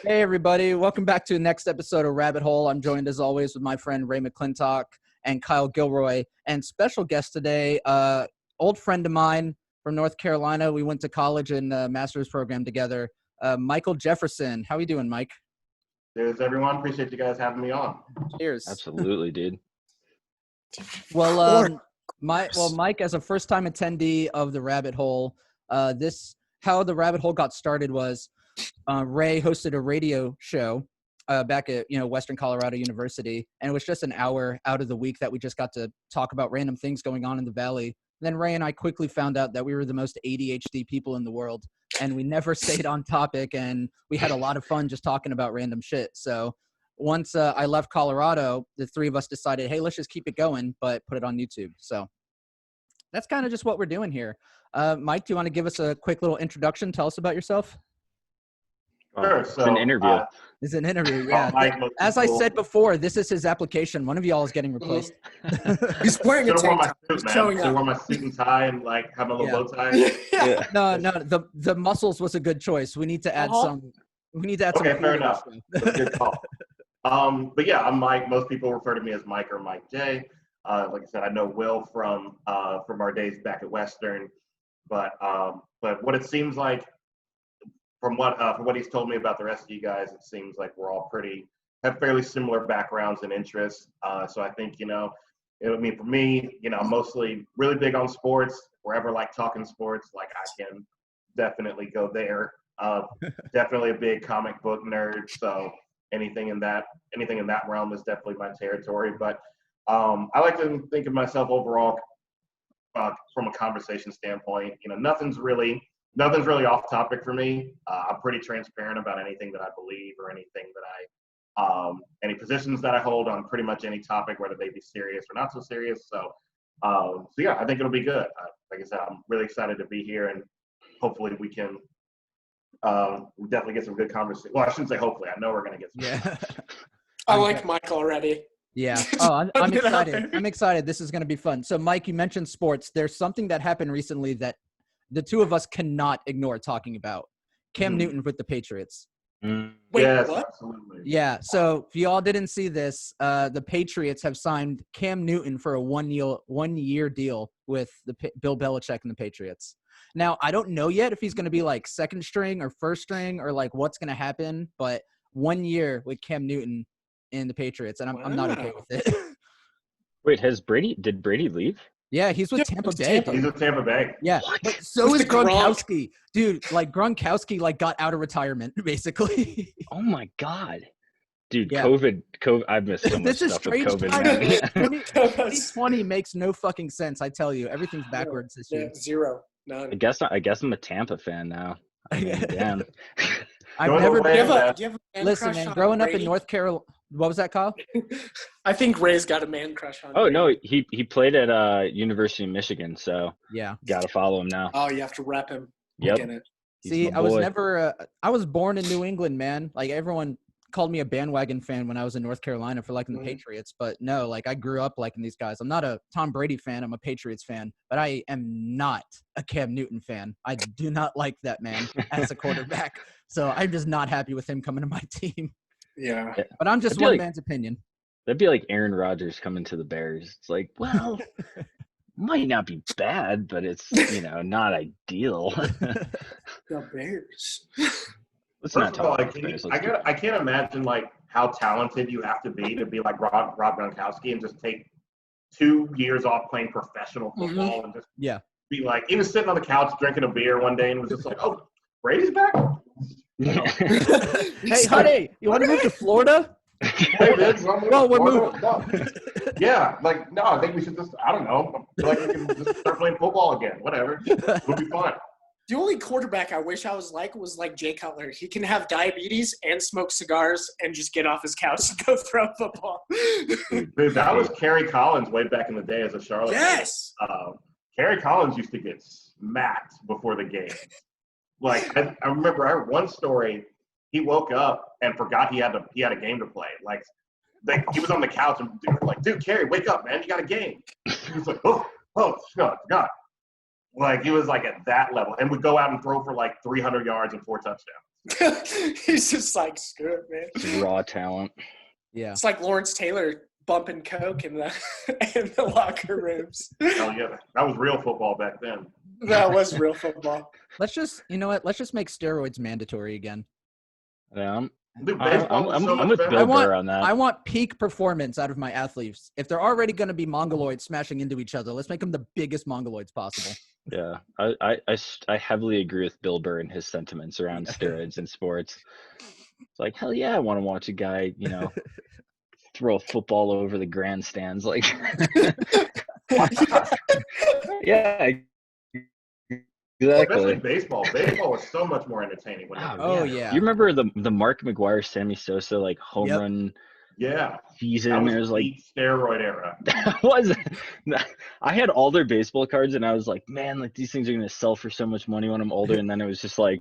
Hey, everybody. Welcome back to the next episode of Rabbit Hole. I'm joined, as always, with my friend Ray McClintock and Kyle Gilroy. And special guest today, old friend of mine from North Carolina. We went to college and master's program together. Michael Jefferson. How are you doing, Mike? Cheers, everyone. Appreciate you guys having me on. Cheers. Absolutely, dude. Well, Mike, as a first-time attendee of the Rabbit Hole, how the Rabbit Hole got started was Ray hosted a radio show back at Western Colorado University, and it was just an hour out of the week that we just got to talk about random things going on in the Valley. Then Ray and I quickly found out that we were the most ADHD people in the world, and we never stayed on topic, and we had a lot of fun just talking about random shit. So once I left Colorado, the three of us decided, hey, let's just keep it going, but put it on YouTube. So that's kind of just what we're doing here. Mike, do you want to give us a quick little introduction? Tell us about yourself. Sure. It's an interview. It's an interview, yeah. As I said before, this is his application. One of y'all is getting replaced. He's wearing a tank top. Showing up. I wore my suit and tie and have my little bow tie. Yeah. No. The muscles was a good choice. We need to add some. We need to add some. Okay, fair enough. That's a good call. But yeah, I'm Mike. Most people refer to me as Mike or Mike J. Like I said, I know Will from our days back at Western, but what it seems like, from what he's told me about the rest of you guys, it seems like we're all have fairly similar backgrounds and interests. So I think, for me, I'm mostly really big on sports. Wherever talking sports, I can definitely go there. Definitely a big comic book nerd. So anything in that realm is definitely my territory. But I like to think of myself overall from a conversation standpoint. Nothing's really off topic for me. I'm pretty transparent about anything that I believe or anything that any positions that I hold on pretty much any topic, whether they be serious or not so serious. So yeah, I think it'll be good. Like I said, I'm really excited to be here, and hopefully we can definitely get some good conversation. Well, I shouldn't say hopefully. I know we're going to get some. Yeah. I like Mike already. Yeah. Oh, I'm excited. I'm excited. This is going to be fun. So, Mike, you mentioned sports. There's something that happened recently that the two of us cannot ignore talking about. Cam Newton with the Patriots. Wait, yes, what? Absolutely. Yeah. So if you all didn't see this, the Patriots have signed Cam Newton for a one-year deal with Bill Belichick and the Patriots. Now, I don't know yet if he's going to be second string or first string or what's going to happen, but 1 year with Cam Newton in the Patriots, and I'm not okay with it. Wait, did Brady leave? Yeah, he's with Tampa Bay. He's with Tampa Bay. Yeah, but so is Gronkowski. Dude, Gronkowski got out of retirement, basically. Oh my God. Dude, yeah. COVID, I've missed so much stuff with COVID. 2020 makes no fucking sense, I tell you. Everything's backwards this year. Zero. None. I guess I'm a Tampa fan now. I mean, damn. I've never been. Listen, man, growing up in North Carolina. What was that, Kyle? I think Ray's got a man crush on. Oh, no, he played at University of Michigan, so yeah, got to follow him now. Oh, you have to rep him. Yep. See, I was never I was born in New England, man. Everyone called me a bandwagon fan when I was in North Carolina for the Patriots, but no, I grew up liking these guys. I'm not a Tom Brady fan, I'm a Patriots fan, but I am not a Cam Newton fan. I do not like that man as a quarterback. So I'm just not happy with him coming to my team. Yeah. But I'm just one man's opinion. That'd be like Aaron Rodgers coming to the Bears. It's well, might not be bad, but it's, not ideal. The Bears. Let's not talk about Bears. I can't imagine how talented you have to be like Rob Gronkowski and just take 2 years off playing professional football and just be he was sitting on the couch drinking a beer one day and was just oh, Brady's back? Hey, honey, you want to move to Florida? Hey, dude, we're moving. No. Yeah, no, I think we should just, I don't know, I feel we can just start playing football again. Whatever. It'll be fun. The only quarterback I wish I was was Jay Cutler. He can have diabetes and smoke cigars and just get off his couch and go throw a football. Dude, that was Kerry Collins way back in the day as a Charlotte. Yes. Kerry Collins used to get smacked before the game. I remember I heard one story. He woke up and forgot he had a game to play. He was on the couch and they were dude, Kerry, wake up, man, you got a game. He was oh, shit, I forgot. He was at that level and would go out and throw for 300 yards and 4 touchdowns. He's just like, screw it, man. It's raw talent. Yeah. It's like Lawrence Taylor bumping coke in the locker rooms. Hell yeah, that was real football back then. That was real football. Let's just, you know what? Let's just make steroids mandatory again. Yeah, Dude, baseball was so I'm much with better. Bill Burr on that. I want peak performance out of my athletes. If they're already going to be mongoloids smashing into each other, let's make them the biggest mongoloids possible. Yeah, I heavily agree with Bill Burr and his sentiments around steroids in sports. It's like, hell yeah, I want to watch a guy, throw a football over the grandstands. Like, yeah, Especially exactly. baseball. Baseball was so much more entertaining. Oh, yeah. You remember the Mark McGwire, Sammy Sosa, like home run Yeah. season? That was It was like peak steroid era. that was. I had all their baseball cards, and I was like, man, like these things are gonna sell for so much money when I'm older. And then it was just like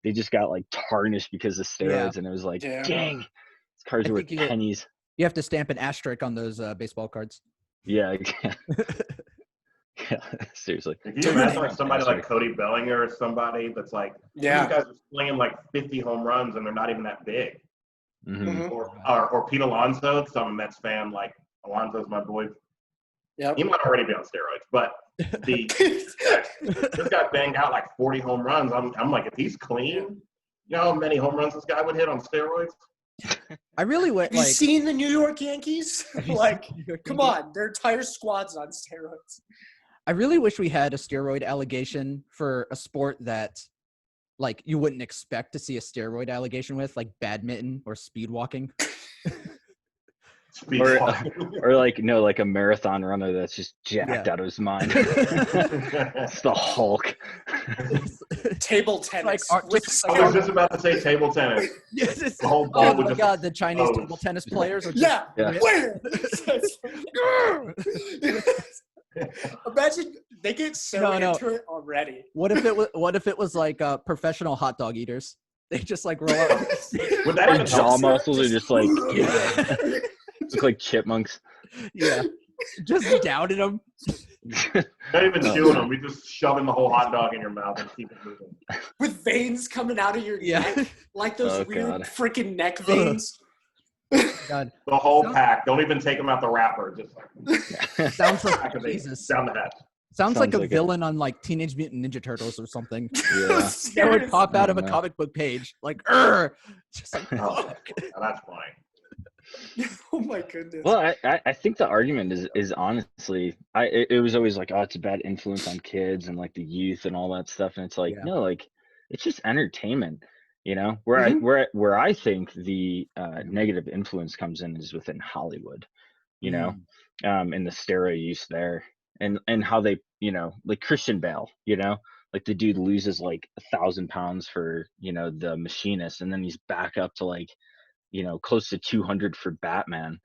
they just got like tarnished because of steroids, and it was like, dang, these cards were pennies. You have to stamp an asterisk on those baseball cards. Yeah. Yeah, seriously. If you imagine like somebody like Cody Bellinger or somebody that's like, these guys are slinging like 50 home runs and they're not even that big. Mm-hmm. Or Pete Alonso, some Mets fan, like Alonso's my boy. Yep. He might already be on steroids, but this guy banged out like 40 home runs. I'm like, if he's clean, you know how many home runs this guy would hit on steroids? I really went Have you seen the New York Yankees? Like, come on, their entire squad's on steroids. I really wish we had a steroid allegation for a sport that, like, you wouldn't expect to see a steroid allegation with, like badminton or speed walking. Or like like a marathon runner that's just jacked out of his mind. It's the Hulk. Table tennis. I was just about to say table tennis. Yes, oh my God, the Chinese table tennis players. Where? Imagine they get so into it already. What if it was like professional hot dog eaters? They just like roll up. Their jaw muscles are just like look like chipmunks. Yeah, just doubted them. Not even chewing them. We just shoving the whole hot dog in your mouth and keep it moving. With veins coming out of your neck, like those weird freaking neck veins. God. The whole pack. Don't even take them out the wrapper. Just like sounds like Jesus. Down the hatch. Sounds like a villain on like Teenage Mutant Ninja Turtles or something. Yeah. That would pop out of a comic book page, like just like fuck. That's funny. Oh my goodness. Well, I think the argument is honestly, it was always like, oh, it's a bad influence on kids and like the youth and all that stuff, and it's like no, like it's just entertainment. Where I think the negative influence comes in is within Hollywood, in the steroid use there, and how they, like Christian Bale, like the dude loses like 1,000 pounds for, the Machinist, and then he's back up to like, close to 200 for Batman.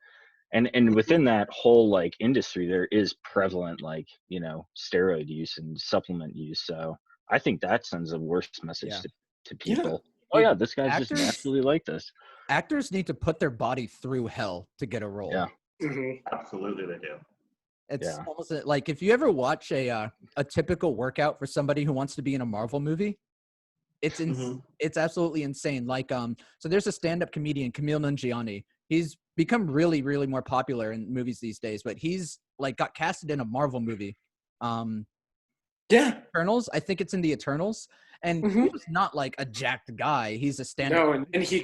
And within that whole like industry, there is prevalent like, steroid use and supplement use. So I think that sends a worse message to people. Oh yeah, this guy's just naturally like this. Actors need to put their body through hell to get a role. Yeah, absolutely they do. It's almost like if you ever watch a typical workout for somebody who wants to be in a Marvel movie, it's it's absolutely insane. Like so there's a stand-up comedian, Camille Nanjiani. He's become really, really more popular in movies these days, but he's like got casted in a Marvel movie. Eternals. I think it's in the Eternals. And he was not like a jacked guy. He's a stand-up. No, and he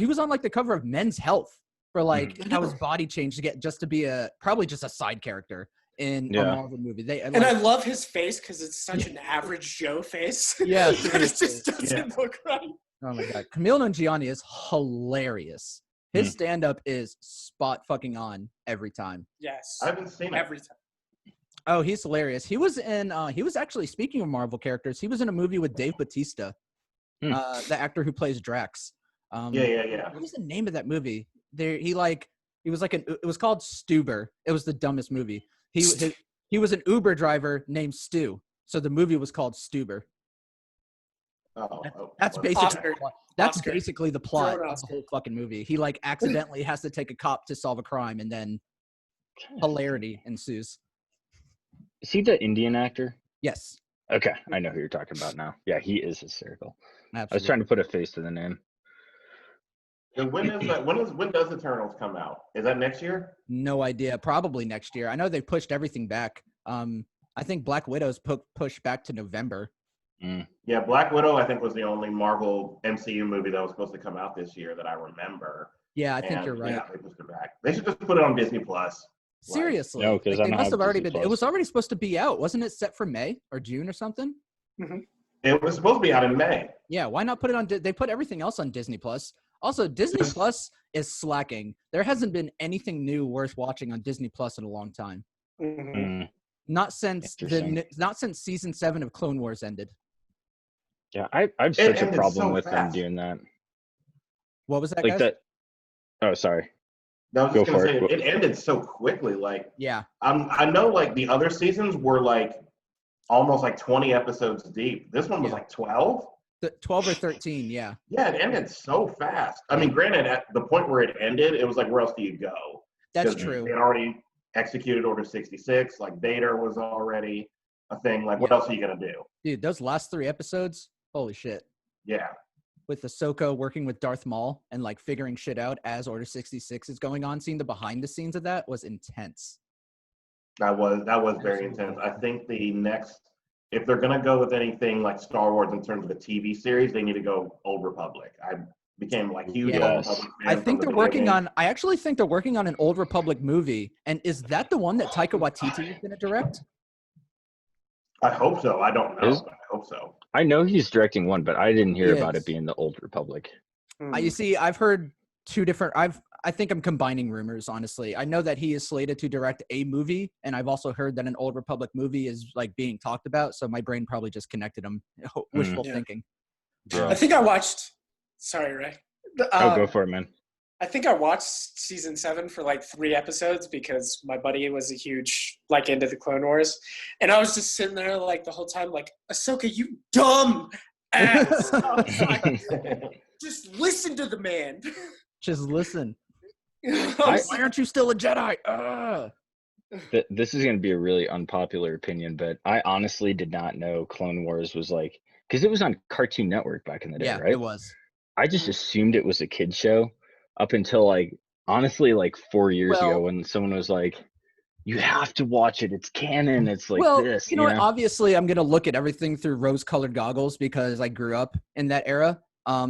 was on like the cover of Men's Health for like how his body changed to get just to be probably just a side character in a Marvel movie. I love his face because it's such an average Joe face. Yeah, it just doesn't look right. Oh my God, Camille Nanjiani is hilarious. His stand-up is spot fucking on every time. Yes, I haven't seen it every time. Oh, he's hilarious. He was in he was actually, speaking of Marvel characters, he was in a movie with Dave Bautista, the actor who plays Drax. What was the name of that movie? It was called Stuber. It was the dumbest movie. He was an Uber driver named Stu. So the movie was called Stuber. That's basically the plot of the whole fucking movie. He like accidentally has to take a cop to solve a crime, and then hilarity ensues. Is he the Indian actor? Yes. Okay, I know who you're talking about now. Yeah, he is hysterical. Absolutely. I was trying to put a face to the name. And when does Eternals come out? Is that next year? No idea. Probably next year. I know they pushed everything back. I think Black Widow's pushed back to November. Yeah, Black Widow, I think, was the only Marvel MCU movie that was supposed to come out this year that I remember. Yeah, I think you're right. Yeah, they pushed it back. They should just put it on Disney Plus. Seriously, no, because they must have already been. It was already supposed to be out, wasn't it? Set for May or June or something. Mm-hmm. It was supposed to be out in May. Yeah, why not put it on? They put everything else on Disney Plus. Also, Disney Plus is slacking. There hasn't been anything new worth watching on Disney Plus in a long time. Mm-hmm. Not since season 7 of Clone Wars ended. Yeah, I've such a problem with them doing that. What was that, like guys? that? Oh, sorry. I was just gonna say it ended so quickly. Like, yeah, I know like the other seasons were like almost like 20 episodes deep. This one was like 12. 12 or 13, yeah. Yeah, it ended so fast. I mean, granted, at the point where it ended, it was like, where else do you go? That's true. They had already executed Order 66. Like, Vader was already a thing. Like, what else are you gonna do? Dude, those last 3 episodes, holy shit. Yeah. With Ahsoka working with Darth Maul and like figuring shit out as Order 66 is going on, seeing the behind the scenes of that was intense. That was very intense. I think the next, if they're gonna go with anything like Star Wars in terms of a TV series, they need to go Old Republic. I became like huge Old Republic fan. I think they're working on. I actually think they're working on an Old Republic movie. And is that the one that Taika Waititi is going to direct? I hope so. I don't know. But I hope so. I know he's directing one, but I didn't hear about it being the Old Republic. You see, I've heard 2 different. I think I'm combining rumors, honestly. I know that he is slated to direct a movie, and I've also heard that an Old Republic movie is like being talked about. So my brain probably just connected them. Wishful thinking. Yeah. I think I watched. Sorry, Ray. Go for it, man. I think I watched season 7 for like 3 episodes because my buddy was a huge like into the Clone Wars, and I was just sitting there like the whole time like, Ahsoka, you dumb ass. Like, just listen to the man. Just listen. Why aren't you still a Jedi? This is going to be a really unpopular opinion, but I honestly did not know Clone Wars was like, because it was on Cartoon Network back in the day, right? Yeah, it was. I just assumed it was a kid show up until like, honestly, like 4 years ago when someone was like, you have to watch it. It's canon. It's like this. You know what? Obviously, I'm going to look at everything through rose-colored goggles because I grew up in that era. I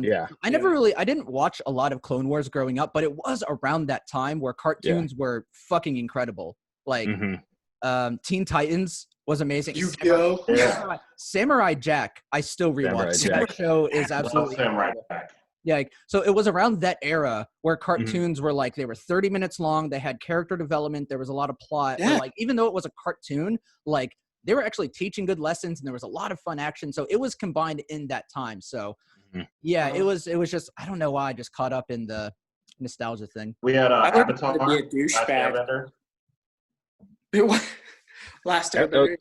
didn't watch a lot of Clone Wars growing up, but it was around that time where cartoons were fucking incredible. Like Teen Titans was amazing. Samurai Jack, I still rewatch. That show is absolutely Samurai Jack. Yeah, so it was around that era where cartoons were like, they were 30 minutes long, they had character development, there was a lot of plot. Yeah. Like, even though it was a cartoon, like they were actually teaching good lessons and there was a lot of fun action. So it was combined in that time. So it was just, I don't know why I just caught up in the nostalgia thing. We had Avatar. To be a douchebag. Last Airbender.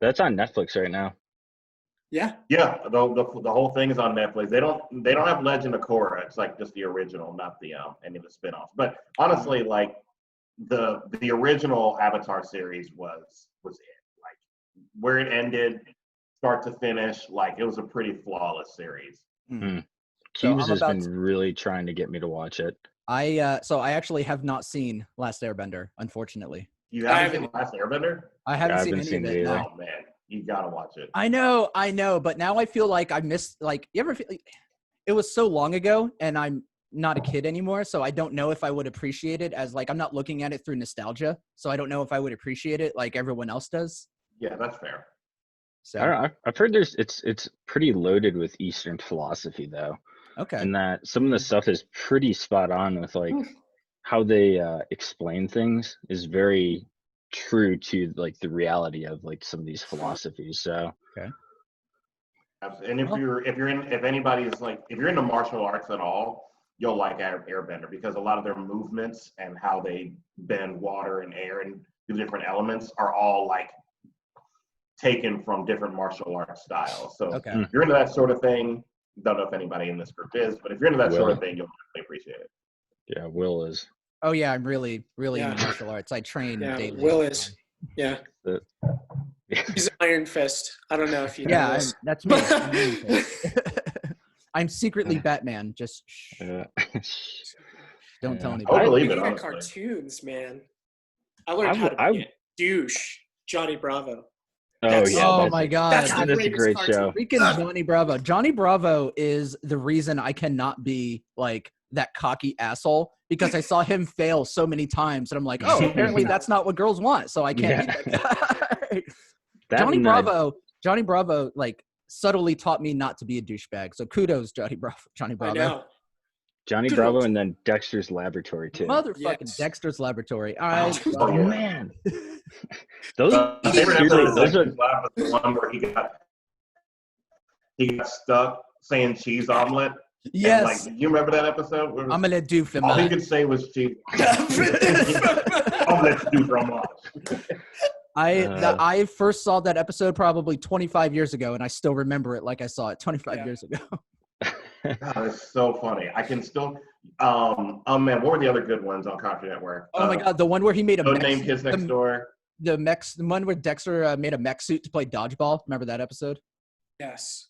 That's on Netflix right now. Yeah. Yeah. The whole thing is on Netflix. They don't have Legend of Korra. It's like just the original, not the any of the spinoffs. But honestly, like the original Avatar series was it. Like where it ended, start to finish, like it was a pretty flawless series. Keeves has been really trying to get me to watch it. I actually have not seen Last Airbender, unfortunately. You haven't seen Last Airbender? I haven't seen any of it. No. Oh man, you gotta watch it. I know, but now I feel like I missed. Like, you ever feel like it was so long ago, and I'm not a kid anymore, so I don't know if I would appreciate it as like I'm not looking at it through nostalgia, so I don't know if I would appreciate it like everyone else does. Yeah, that's fair. So I've heard it's pretty loaded with Eastern philosophy though. Okay. And that some of the stuff is pretty spot on with like how they explain things is very true to like the reality of like some of these philosophies. So okay. And if you're into martial arts at all, you'll like Airbender because a lot of their movements and how they bend water and air and do different elements are all like taken from different martial arts styles. So if you're into that sort of thing, don't know if anybody in this group is, but if you're into that sort of thing, you'll really appreciate it. Yeah, Will is. Oh yeah, I'm really into martial arts. I train daily. Will is. Yeah. He's Iron Fist. I don't know if you know Yeah, this. that's me. I'm secretly Batman. Just don't tell anybody. I believe it, Speaking of honestly. cartoons, man, I learned how to be a douche. Johnny Bravo. Oh my God. That's a great show. Freaking Johnny Bravo. Johnny Bravo is the reason I cannot be like that cocky asshole, because I saw him fail so many times and I'm like, oh, apparently that's not what girls want. So I can't be that guy. Johnny Bravo like subtly taught me not to be a douchebag. So kudos, Johnny Bravo. I know. Johnny Bravo and then Dexter's Laboratory too. Motherfucking Dexter's Laboratory. Oh man. Those are the one where he got stuck saying cheese omelet. Yes. And, you remember that episode? Omelette du fromage. All he could say was cheese. Omelette du fromage. I first saw that episode probably 25 years ago, and I still remember it like I saw it 25 years ago. God, it's so funny. I can still. Oh man, what were the other good ones on Cartoon Network? Oh my God, the one where he made a Name Kids Next Door. The one where Dexter made a mech suit to play dodgeball. Remember that episode? Yes.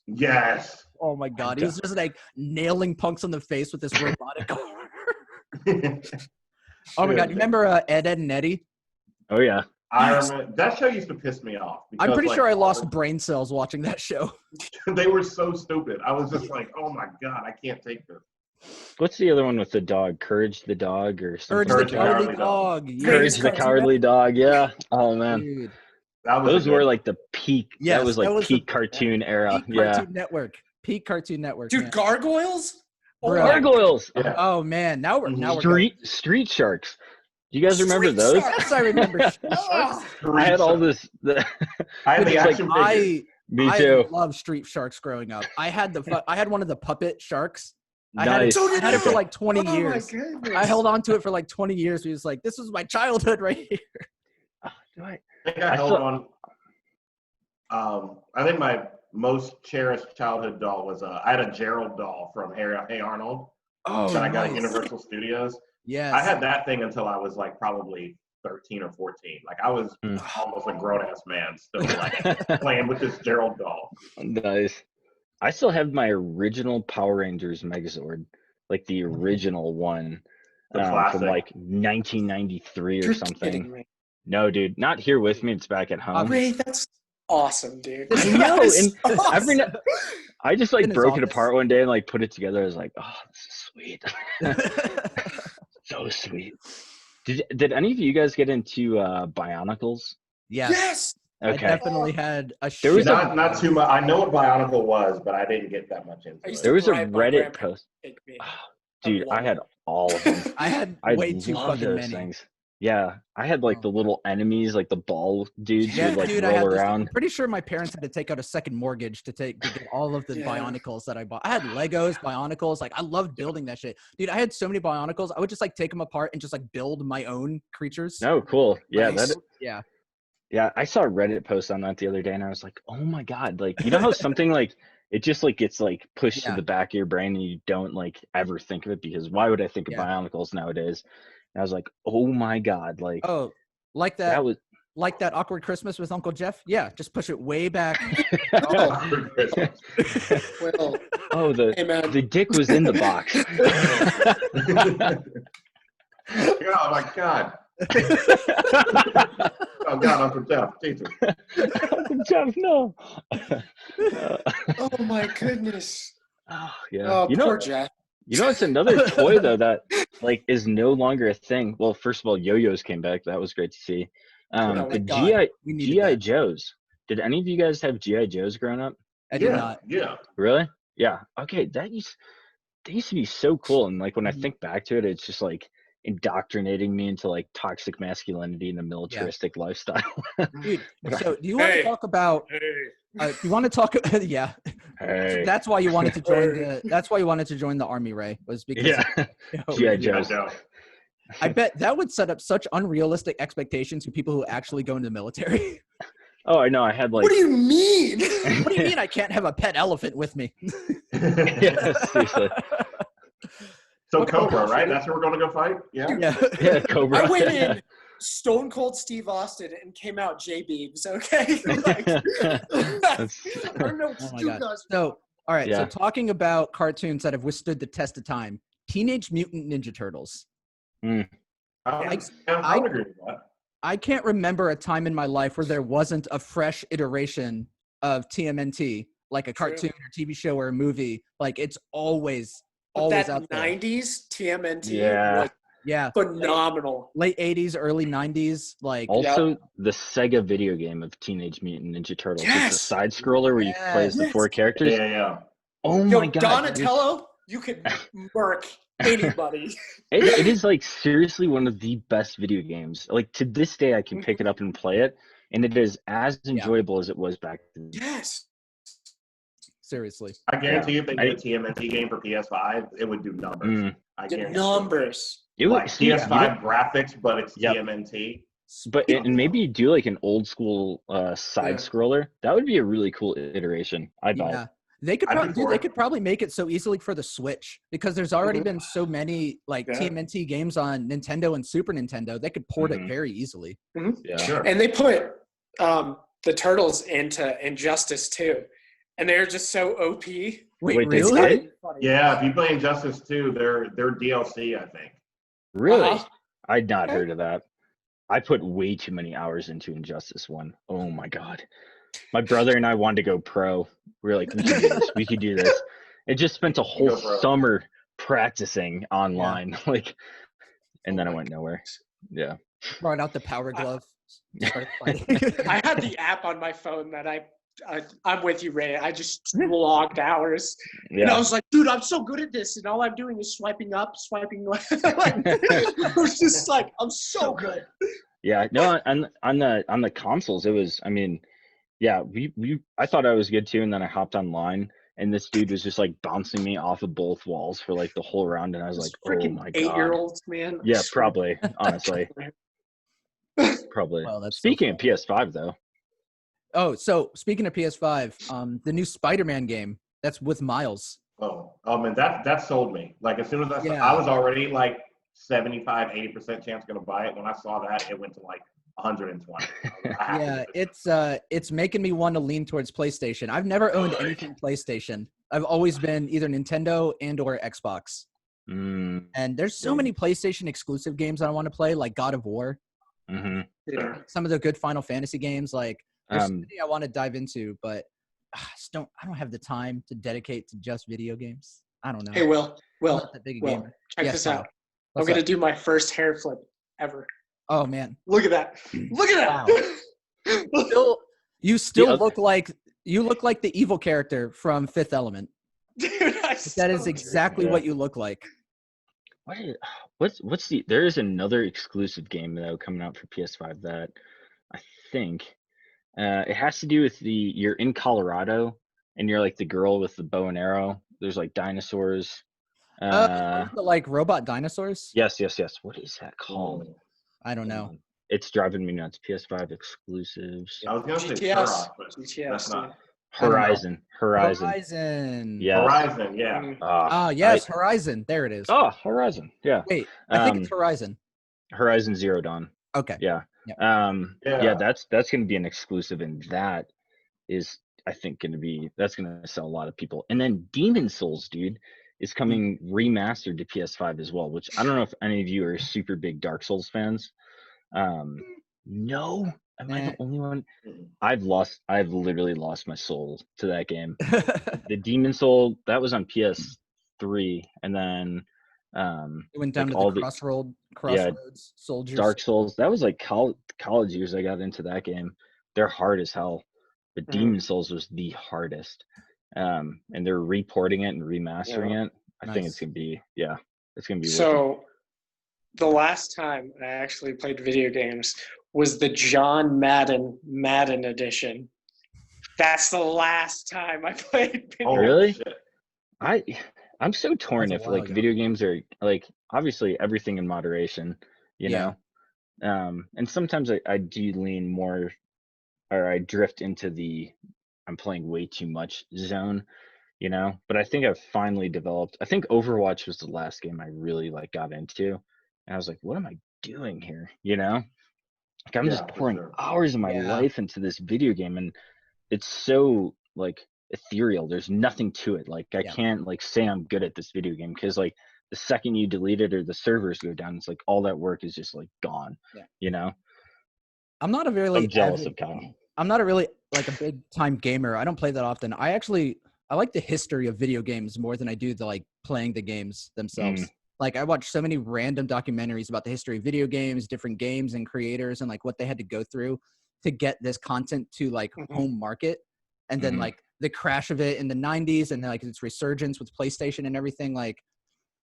Oh my God, he was just like nailing punks on the face with this robotic arm. Oh my God, you remember Ed, and Eddie? Oh yeah. I remember that show used to piss me off. I'm pretty sure I lost brain cells watching that show. They were so stupid. I was just like, oh my God, I can't take this. What's the other one with the dog? Courage the dog or something? Courage the Cowardly Dog. Courage the Cowardly Dog. Yeah. Oh man. Dude. Those were like the peak. Yes, that was like peak cartoon era. Peak Cartoon Network. Peak Cartoon Network. Dude, man. Gargoyles? Gargoyles. Yeah. Oh man, now we're Street Sharks. Do you guys remember those? Yes, I remember. I had all this. I had the action figures. Me too. I love Street Sharks growing up. I had one of the puppet sharks. Nice. I had it for like 20 years. My goodness. I held on to it for like 20 years. He was like, this was my childhood right here. I think I held on. I think my most cherished childhood doll was I had a Gerald doll from Hey Arnold. That I got at Universal Studios. Yes. I had that thing until I was like probably 13 or 14. Like I was almost a grown ass man still like playing with this Gerald doll. Nice. I still have my original Power Rangers Megazord, like the original one from like 1993 or something. No, dude, not here with me. It's back at home. Ray, that's awesome, dude. I know. And awesome. I just like broke it apart one day and like put it together. I was like, oh, this is sweet. So sweet. Did any of you guys get into Bionicles? Yes. Okay. I definitely had a There was not too much. I know what Bionicle was, but I didn't get that much into it. There was a Reddit post. Dude, I had all of them. I had way too fucking many. Things. Yeah, I had like the little enemies, like the ball dudes who would like roll around. I'm pretty sure my parents had to take out a second mortgage to get all of the Bionicles that I bought. I had Legos, Bionicles. Like I loved building that shit, dude. I had so many Bionicles. I would just like take them apart and just like build my own creatures. Oh, cool. Yeah, nice. Yeah, I saw a Reddit post on that the other day, and I was like, oh my God, like you know how something like it just like gets like pushed to the back of your brain and you don't like ever think of it, because why would I think of Bionicles nowadays? And I was like, oh my God, like like that awkward Christmas with Uncle Jeff. Yeah, just push it way back. The dick was in the box. Oh my God. Oh God, Uncle Jeff, Jesus. Uncle Jeff, no. Oh my goodness. Oh yeah. Oh, poor Jeff. You know, it's another toy though that like is no longer a thing. Well, first of all, yo-yos came back. That was great to see. The GI Joes. Did any of you guys have GI Joes growing up? I did not. Yeah. Really? Yeah. Okay. They used to be so cool. And like when I think back to it, it's just like indoctrinating me into like toxic masculinity and a militaristic lifestyle. Dude, so do you want to talk about? You want to talk? Yeah. Hey. That's why you wanted to join That's why you wanted to join the Army, Ray. Was because GI Joes. I bet that would set up such unrealistic expectations for people who actually go into the military. Oh, I know. I had like. What do you mean? What do you mean I can't have a pet elephant with me? Yeah, seriously. So Cobra, right? That's where we're going to go fight? Yeah. Yeah, Cobra. I went in Stone Cold Steve Austin and came out J-Beebs, okay? Like, I don't know what Oh my you God. guys So, all right. Yeah. So talking about cartoons that have withstood the test of time, Teenage Mutant Ninja Turtles. I would agree with that. I can't remember a time in my life where there wasn't a fresh iteration of TMNT, like a cartoon or TV show or a movie. Like it's always But that out there. 90s TMNT was Yeah. phenomenal. Late 80s, early 90s. Like Also, the Sega video game of Teenage Mutant Ninja Turtles. Yes. It's a side scroller where you play as the 4 characters. Yeah. Oh Yo, my God. Donatello, you could murk anybody. It is like seriously one of the best video games. Like to this day, I can pick it up and play it, and it is as enjoyable as it was back then. Yes. Seriously. I guarantee you if they did a TMNT game for PS5, it would do numbers. I guarantee numbers. It would like PS5 graphics, but it's TMNT. But and maybe you do like an old school side scroller. That would be a really cool iteration. I'd buy it. They could probably make it so easily for the Switch because there's already been so many like TMNT games on Nintendo and Super Nintendo. They could port it very easily. Yeah, sure. And they put the Turtles into Injustice too, and they're just so OP. Wait really? Yeah, if you play Injustice 2, they're DLC, I think. Really? I'd not heard of that. I put way too many hours into Injustice 1. Oh my God. My brother and I wanted to go pro. We were like, we can do this. We could do this. It just spent a whole summer practicing online, like, and then I went nowhere. Yeah. Brought out the power glove. I had the app on my phone that I'm with you, Ray. I just logged hours. And I was like, dude, I'm so good at this. And all I'm doing is swiping up, swiping left. I was just like, I'm so good. Yeah, no, on the consoles, it was, I mean, yeah, I thought I was good too. And then I hopped online and this dude was just like bouncing me off of both walls for like the whole round. And I was like, oh my God. 8-year-olds, man. Yeah, probably, honestly. Probably. Well, that's speaking of PS5 though. Oh, so speaking of PS5, the new Spider-Man game that's with Miles. Oh man, that sold me. Like as soon as I was already like 75-80% chance going to buy it. When I saw that, it went to like 120. Yeah, it's making me want to lean towards PlayStation. I've never owned anything PlayStation. I've always been either Nintendo and or Xbox. And there's so many PlayStation exclusive games I want to play, like God of War. Some of the good Final Fantasy games, like there's so many I want to dive into, but I don't have the time to dedicate to just video games. I don't know. Hey, Will, gamer. Check this out. I'm going to do my first hair flip ever. Oh, man. Look at that. Look at that. Wow. You still look like the evil character from Fifth Element. Dude, that is exactly what you look like. There is another exclusive game that coming out for PS5 that I think it has to do with you're in Colorado and you're like the girl with the bow and arrow. There's like dinosaurs. Like robot dinosaurs? Yes. What is that called? I don't know. It's driving me nuts. PS5 exclusives. I was going to say GTS. GTS. That's not. Horizon. Yeah. Horizon, yeah. Yes, Horizon. There it is. Oh, Horizon. Yeah. Wait, I think it's Horizon. Horizon Zero Dawn. Okay. Yeah. That's going to be an exclusive, and that is, I think, that's going to sell a lot of people. And then Demon Souls, dude, is coming remastered to PS5 as well, which I don't know if any of you are super big Dark Souls fans. No, am I the only one? I've literally lost my soul to that game. The Demon Soul, that was on PS3, and then it went down to the Crossroads Soldiers. Dark Souls, that was like college years I got into that game. They're hard as hell, but Demon Souls was the hardest. And they're reporting it and remastering it. I think it's gonna be so the last time I actually played video games was the John Madden edition. That's the last time I played video games. Really? I'm so torn if like video games are like, obviously everything in moderation, you know. And sometimes I do lean more, or I drift into I'm playing way too much zone, you know. But I think I've finally developed. I think Overwatch was the last game I really like got into, and I was like, what am I doing here, you know? Like I'm just pouring hours of my life into this video game, and it's so like ethereal. There's nothing to it. Like I can't like say I'm good at this video game, because like the second you delete it or the servers go down, it's like all that work is just like gone. You know? I'm not a really jealous of Kyle. I'm not a really like a big time gamer. I don't play that often. I like the history of video games more than I do the like playing the games themselves. Like I watch so many random documentaries about the history of video games, different games and creators, and like what they had to go through to get this content to like home market. And then like the crash of it in the 90s and like its resurgence with PlayStation and everything. Like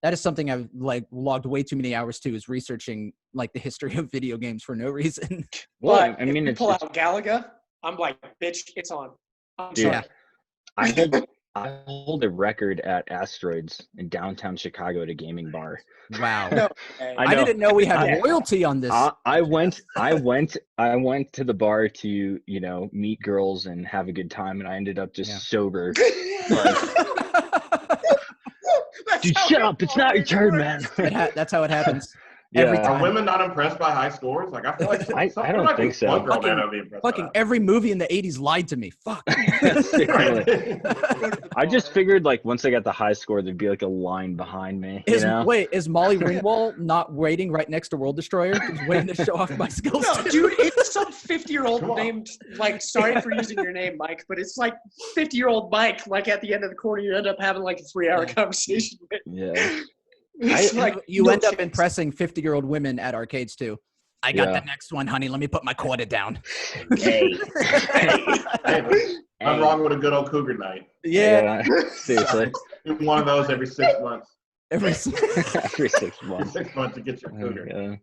that is something I've like logged way too many hours to, is researching like the history of video games for no reason. Well, I mean, if you pull out Galaga, I'm like, bitch, it's on. I'm sorry. I hold a record at Asteroids in downtown Chicago at a gaming bar. Wow. No, I didn't know we had royalty on this. I went to the bar to, you know, meet girls and have a good time, and I ended up just sober. Dude, shut up. It's not your turn, man. That's how it happens. Are women not impressed by high scores? Like I feel like I don't think so. Fucking every movie in the 80s lied to me. Fuck. I just figured like once I got the high score, there'd be like a line behind me. Wait, is Molly Ringwald not waiting right next to World Destroyer? Just waiting to show off my skills. No, dude, it's some 50-year-old named, like, sorry for using your name, Mike, but it's like 50-year-old Mike, like at the end of the corner, you end up having like a 3-hour conversation with. Yeah. You end up impressing 50-year-old women at arcades too. I got the next one, honey. Let me put my quarter down. Hey, I'm wrong with a good old cougar night. Yeah. Seriously. One of those every 6 months. Every 6 months. 6 months to get your cougar.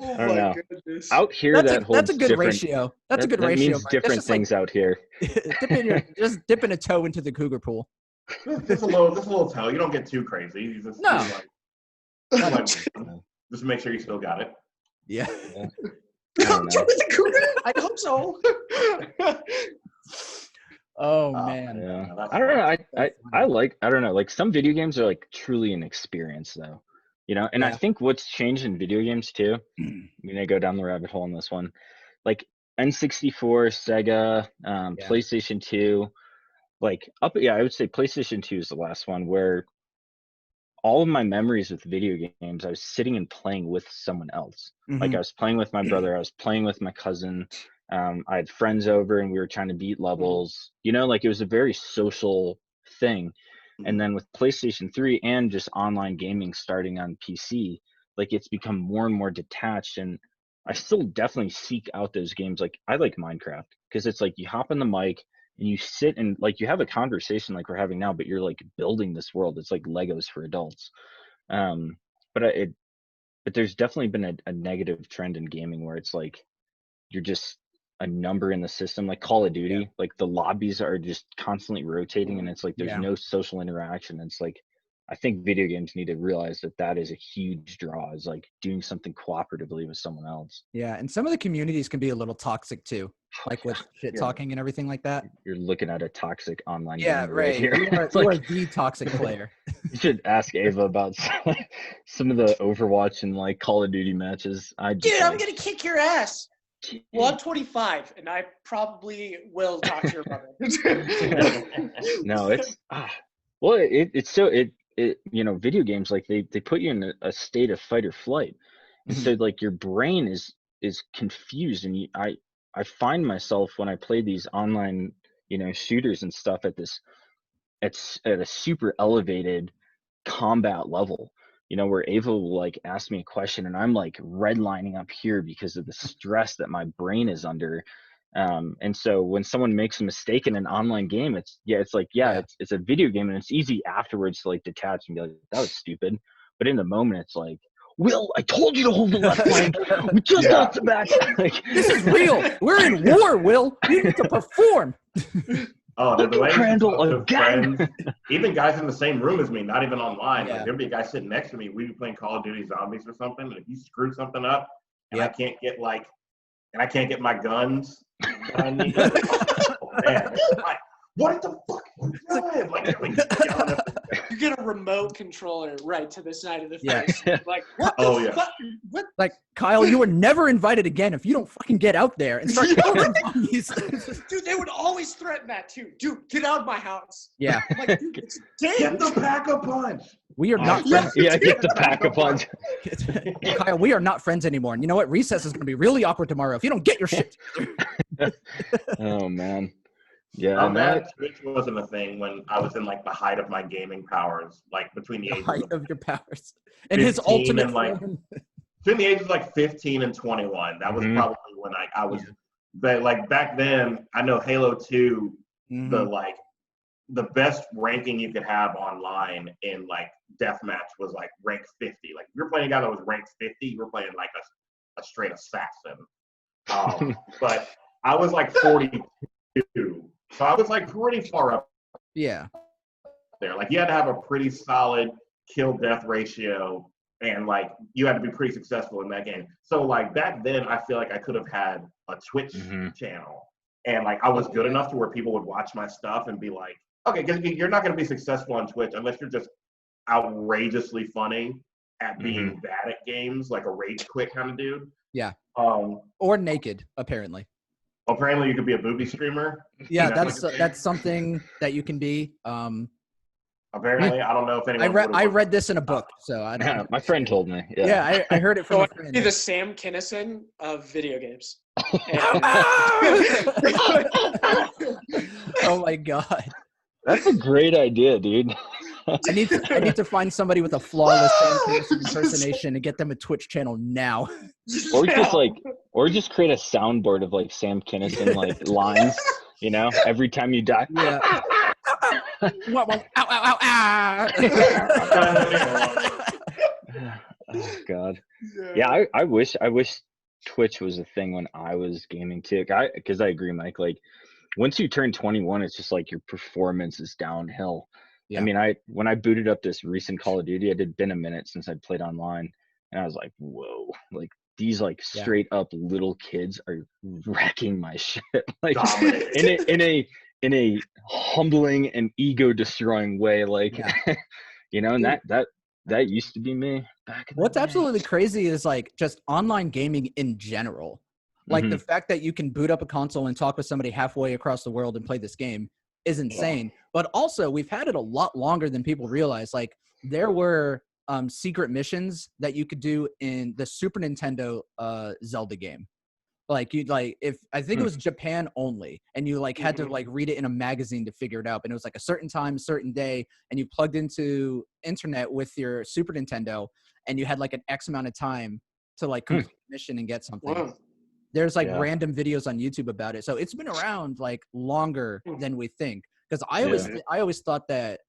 Oh my goodness. Out here, that's a good ratio. That's a good ratio. Means different things out here. Just dipping a toe into the cougar pool. Just a little toe. You don't get too crazy. Just make sure you still got it. Yeah. I hope so. Oh man. Yeah. I don't know. I don't know. Like some video games are like truly an experience though. You know, and I think what's changed in video games too, I'm gonna go down the rabbit hole on this one. Like N64, Sega, PlayStation 2. I would say PlayStation 2 is the last one where all of my memories with video games, I was sitting and playing with someone else. Like I was playing with my brother, I was playing with my cousin. I had friends over and we were trying to beat levels. You know, like it was a very social thing. And then with PlayStation 3 and just online gaming starting on PC, like it's become more and more detached. And I still definitely seek out those games. Like I like Minecraft because it's like you hop on the mic and you sit and like you have a conversation like we're having now, but you're like building this world. It's like Legos for adults. But there's definitely been a negative trend in gaming where it's like you're just a number in the system, like Call of Duty. Like the lobbies are just constantly rotating, and it's like there's no social interaction. It's like I think video games need to realize that is a huge draw, is like doing something cooperatively with someone else. Yeah, and some of the communities can be a little toxic too, like with shit talking and everything like that. You're looking at a toxic online game right here. You are the toxic player. You should ask Ava about some of the Overwatch and like Call of Duty matches. I'm gonna kick your ass. Well, I'm 25, and I probably will talk to your brother. No, it's you know, video games, like they put you in a state of fight or flight, and so like your brain is confused, and I find myself when I play these online, you know, shooters and stuff at a super elevated combat level, you know, where Ava will like ask me a question and I'm like redlining up here because of the stress that my brain is under. And so when someone makes a mistake in an online game, it's a video game, and it's easy afterwards to like detach and be like, that was stupid. But in the moment, it's like, Will, I told you to hold the left flank. We just got the match. Like, this is real. We're in war, Will. You need to perform. Oh, the way friends, even guys in the same room as me, not even online. Like, there'd be a guy sitting next to me. We'd be playing Call of Duty Zombies or something, and if you screw something up, and I can't get my guns. Oh, man, what the fuck are you doing? Like yelling at them. You get a remote controller right to the side of the face. Yeah. Like, what the fuck? What? Like, Kyle, you were never invited again if you don't fucking get out there and start killing zombies. Dude, they would always threaten that too. Dude, get out of my house. Yeah. I'm like, dude, it's Get the pack-a-punch. We are not friends. Yeah, get the pack-a-punch. Kyle, we are not friends anymore. And you know what? Recess is going to be really awkward tomorrow if you don't get your shit together. Oh, man. Yeah, that Twitch wasn't a thing when I was in like the height of my gaming powers, like between the ages height of your powers. And his ultimate form. Between the ages of like 15 and 21. That was probably when I was but like back then, I know Halo 2, the best ranking you could have online in like deathmatch was like rank 50. Like if you're playing a guy that was ranked 50, you were playing like a straight assassin. But I was like 42. So I was like pretty far up there. Like you had to have a pretty solid kill death ratio and like you had to be pretty successful in that game. So like back then I feel like I could have had a Twitch channel and like I was good enough to where people would watch my stuff and be like, okay, because you're not going to be successful on Twitch unless you're just outrageously funny at being bad at games, like a rage quit kind of dude. Yeah. Or naked, apparently. Apparently, you could be a booby streamer. Yeah, that's something that you can be. Apparently, I don't know if anyone. I read this in a book, so I don't. Yeah, my friend told me. Yeah, I heard it from a friend. Be the Sam Kinison of video games. Oh my god, that's a great idea, dude. I need to find somebody with a flawless Sam Kinison impersonation and get them a Twitch channel now. Or just create a soundboard of like Sam Kinison like lines, you know, every time you die. Yeah. Ow, ow, ow, ow. Oh god. Yeah, I wish Twitch was a thing when I was gaming too. Because I agree, Mike. Like once you turn 21, it's just like your performance is downhill. Yeah. I mean, when I booted up this recent Call of Duty, it had been a minute since I'd played online, and I was like, whoa, like these like straight up little kids are wrecking my shit, like in a humbling and ego destroying way, like you know, and that used to be me back in What's the day. Absolutely crazy is like just online gaming in general. Like the fact that you can boot up a console and talk with somebody halfway across the world and play this game is insane. But also we've had it a lot longer than people realize. Like there were secret missions that you could do in the Super Nintendo Zelda game. Like you'd like if I think it was Japan only, and you like had to like read it in a magazine to figure it out. And it was like a certain time, certain day, and you plugged into internet with your Super Nintendo, and you had like an X amount of time to like complete the mission and get something. Wow. There's like random videos on YouTube about it, so it's been around like longer than we think. Because I always thought that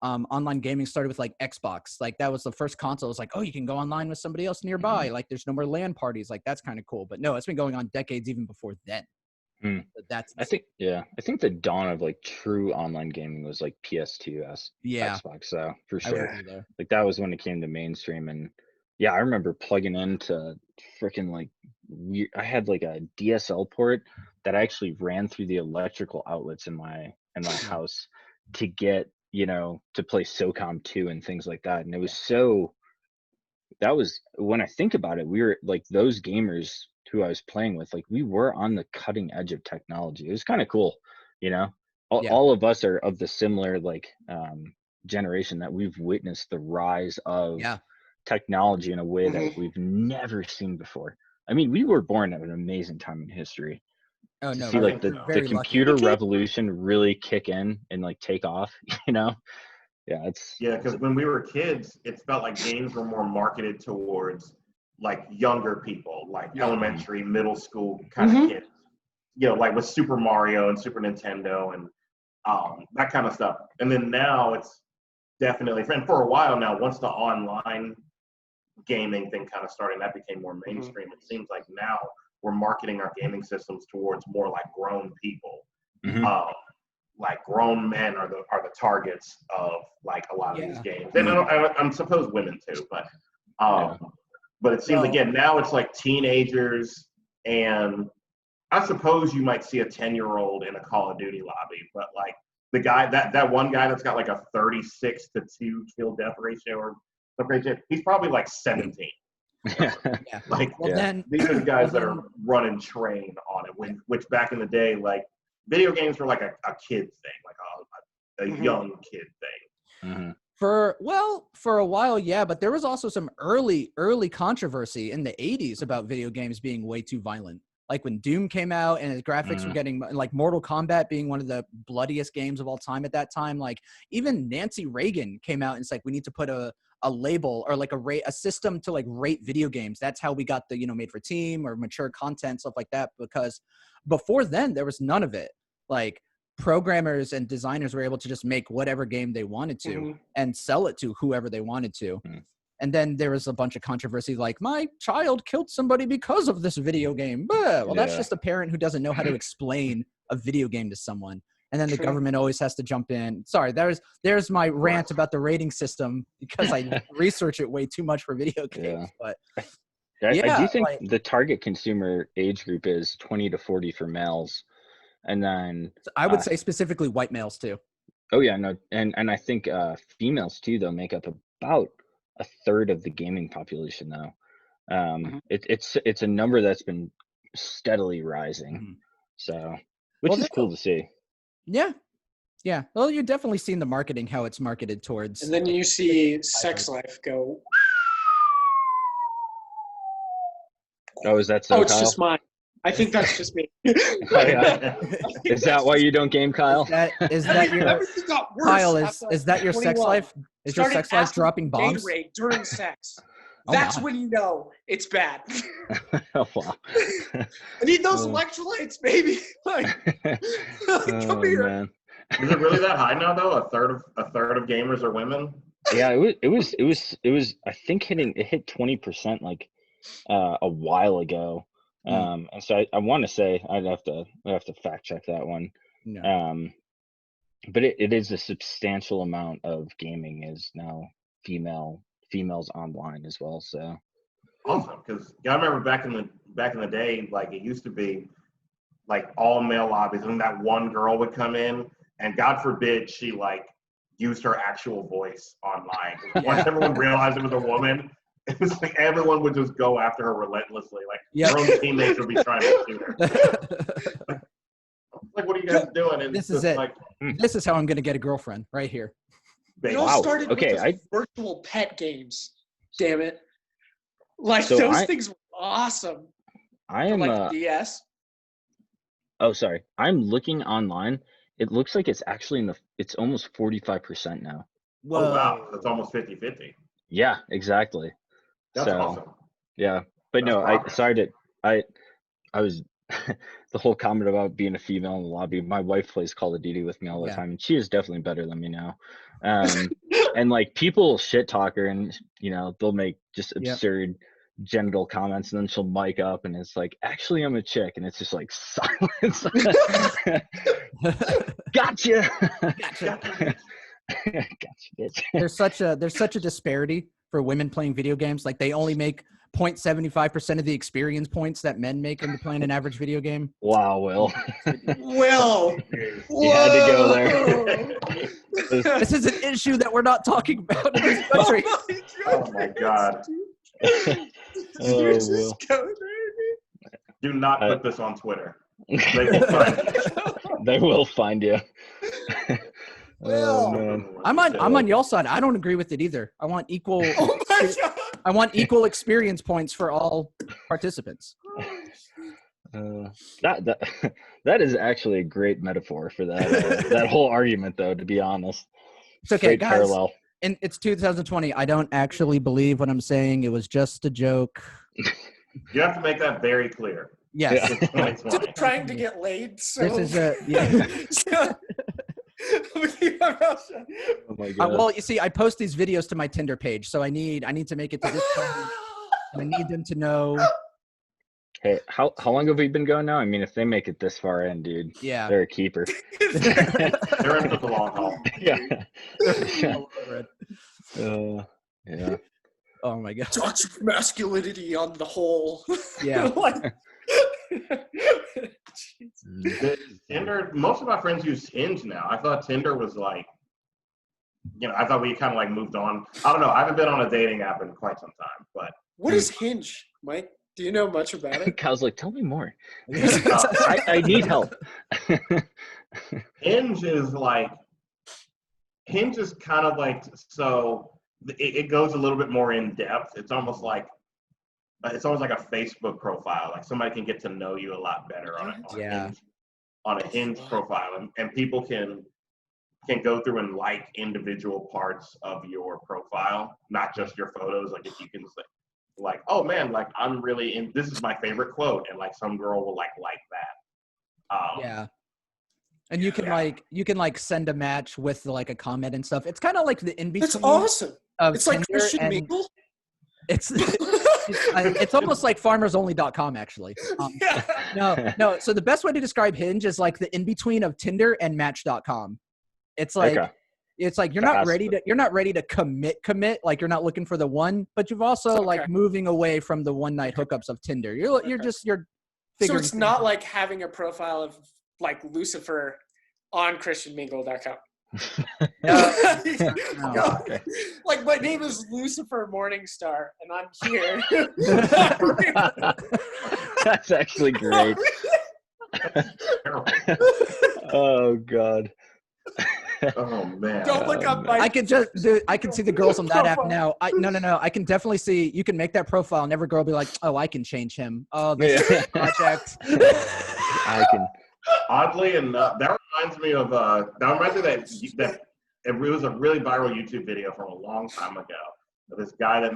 online gaming started with like Xbox. Like that was the first console. It was like, oh, you can go online with somebody else nearby. Like there's no more LAN parties. Like that's kind of cool. But no, it's been going on decades even before then. I think the dawn of like true online gaming was like PS2 Xbox. So for sure, like that was when it came to mainstream. And yeah, I remember plugging into freaking like weird. I had like a DSL port that I actually ran through the electrical outlets in my house to get, you know, to play SOCOM 2 and things like that. And it was that was, when I think about it, we were like those gamers who I was playing with, like we were on the cutting edge of technology. It was kind of cool, you know, all of us are of the similar like generation that we've witnessed the rise of technology in a way that we've never seen before. I mean, we were born at an amazing time in history. Oh, no, see like the computer revolution really kick in and like take off, you know? Because when we were kids, it felt like games were more marketed towards like younger people, like elementary, middle school kind of kids. You know, like with Super Mario and Super Nintendo and that kind of stuff. And then now it's definitely, and for a while now, once the online gaming thing kind of started, that became more mainstream. It seems like now we're marketing our gaming systems towards more like grown people. Like grown men are the targets of like a lot of these games, and I'm suppose women too, but it seems again now it's like teenagers and I suppose you might see a 10-year-old in a Call of Duty lobby, but like the guy, that one guy that's got like a 36-2 kill death ratio or something, he's probably like 17. Yeah. Like, then these are the guys that are running train on it. Which back in the day, like video games were like a kid thing, like a young kid thing. Mm-hmm. For a while, yeah, but there was also some early controversy in the 80s about video games being way too violent. Like when Doom came out and his graphics were getting, like Mortal Kombat being one of the bloodiest games of all time at that time. Like even Nancy Reagan came out and it's like, we need to put a label or like a system to like rate video games. That's how we got the, made for team or mature content, stuff like that. Because before then there was none of it. Like programmers and designers were able to just make whatever game they wanted to and sell it to whoever they wanted to. And then there was a bunch of controversy like, my child killed somebody because of this video game. Well, that's just a parent who doesn't know how to explain a video game to someone. And then the government always has to jump in. Sorry, there's my rant about the rating system because I research it way too much for video games. But I do think the target consumer age group is 20 to 40 for males. And then I would say specifically white males too. Oh yeah, no, and I think females too though make up about a third of the gaming population now. It's a number that's been steadily rising. So, which is cool to see. Yeah. Well, you're definitely seeing the marketing, how it's marketed towards. And then you see sex life go. Oh, is that so? Oh, it's Kyle? just mine. I think that's just me. Is that why you don't game, Kyle? Is that your Kyle? Is that your sex life? Is your sex life dropping bombs during sex? That's when you know it's bad. Oh, wow. I need those electrolytes, baby. Like, come here. Man. Is it really that high now, though? A third of gamers are women. Yeah, it was. I think it hit 20% like a while ago. And so I want to say I'd have to fact check that one. No. But it is a substantial amount of gaming is now females online as well. So awesome, because I remember back in the day, like it used to be like all male lobbies, and that one girl would come in, and God forbid she like used her actual voice online. Once everyone realized it was a woman, it was like everyone would just go after her relentlessly. Like her own teammates would be trying to shoot her. Like, what are you guys doing? And this is it. Like, this is how I'm going to get a girlfriend right here. It all started with those virtual pet games. Damn it! Like so those things were awesome. I am like DS. Oh, sorry. I'm looking online. It looks like it's actually it's almost 45% now. Whoa. Oh wow, that's almost 50-50. Yeah, exactly. That's awesome. Yeah, but that's I was the whole comment about being a female in the lobby. My wife plays Call of Duty with me all the time, and she is definitely better than me now. And like people shit talk her, and they'll make just absurd genital comments, and then she'll mic up, and it's like, actually, I'm a chick, and it's just like silence. Gotcha. Gotcha, bitch. There's such a disparity for women playing video games. Like they only make 0.75% of the experience points that men make into playing an average video game. Wow, Will. Will. You had to go there. This is an issue that we're not talking about in this country. Oh my God. Will. Do not put this on Twitter. They will find you. Oh, man. I'm on y'all side. I don't agree with it either. I want equal. Oh my God. I want equal experience points for all participants. That is actually a great metaphor for that that whole argument, though. To be honest, it's okay, great guys. Parallel. And it's 2020. I don't actually believe what I'm saying. It was just a joke. You have to make that very clear. Yes. Just trying to get laid. So. This is Oh my God. Well, you see, I post these videos to my Tinder page, so I need to make it to this point, and I need them to know. Hey, how long have we been going now? I mean, if they make it this far in, dude, they're a keeper. They're in for the long haul. Yeah. Yeah. Oh my God. Toxic masculinity on the whole. Yeah. Tinder, most of my friends use Hinge now. I thought Tinder was like, I thought we kind of like moved on. I don't know. I haven't been on a dating app in quite some time, but. What is Hinge, Mike? Do you know much about it? Kyle's like, tell me more. I need help. Hinge is kind of like, so it goes a little bit more in depth. It's almost like a Facebook profile. Like somebody can get to know you a lot better on a Hinge profile, and people can go through and like individual parts of your profile, not just your photos. Like if you can say, like, oh man, like I'm really in, this is my favorite quote, and like some girl will like that. And you can like send a match with like a comment and stuff. It's kind of like the in between. That's awesome. It's Tinder like Christian Mingle. It's almost like farmersonly.com actually. No. So the best way to describe Hinge is like the in between of Tinder and Match.com. It's like you're not ready to commit. Like you're not looking for the one, but you've also like moving away from the one night hookups of Tinder. You're figuring. So it's not like having a profile of like Lucifer on ChristianMingle.com. No. Like my name is Lucifer Morningstar, and I'm here. That's actually great. Oh God. Oh man. Don't look up my. I can see the girls on that app now. No. I can definitely see. You can make that profile, and every girl will be like, "Oh, I can change him. Oh, this is a project." I can. Oddly enough, that reminds me that it was a really viral YouTube video from a long time ago. Of this guy that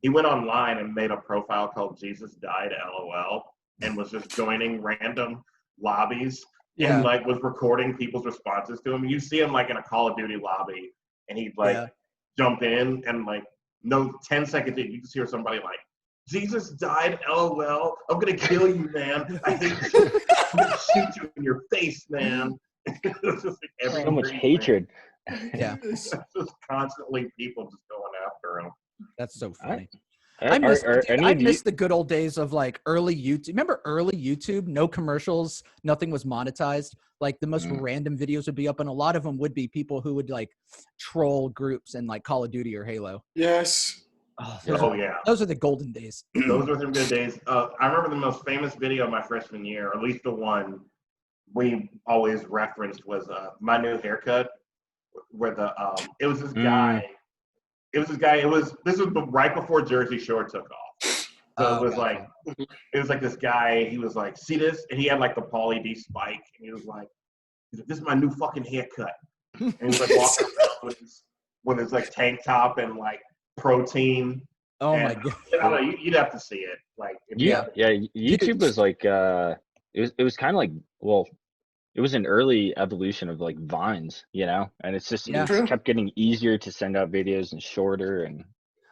he went online and made a profile called Jesus Died LOL and was just joining random lobbies. Yeah. And like was recording people's responses to him. You see him like in a Call of Duty lobby, and he'd like jump in, and like 10 seconds in, you just hear somebody like, "Jesus died, LOL. I'm gonna kill you, man. I hate you. I'm gonna shoot you in your face, man." It's just like so much hatred. Yeah. It's just constantly people just going after him. That's so funny. I miss the good old days of like early YouTube. Remember early YouTube? No commercials, nothing was monetized. Like the most random videos would be up, and a lot of them would be people who would like troll groups in like Call of Duty or Halo. Yes. Those are the golden days. Those were some good days. I remember the most famous video of my freshman year, or at least the one we always referenced, was my new haircut, where it was this guy. This was right before Jersey Shore took off. So it was like this guy, he was like, "See this?" And he had like the Pauly D spike, and he was like, "This is my new fucking haircut." And he was like walking around with his like tank top and like protein. Oh my God. I don't know, you'd have to see it. Like YouTube was like it was kind of like, well, it was an early evolution of like Vines, and it's just it just kept getting easier to send out videos and shorter. And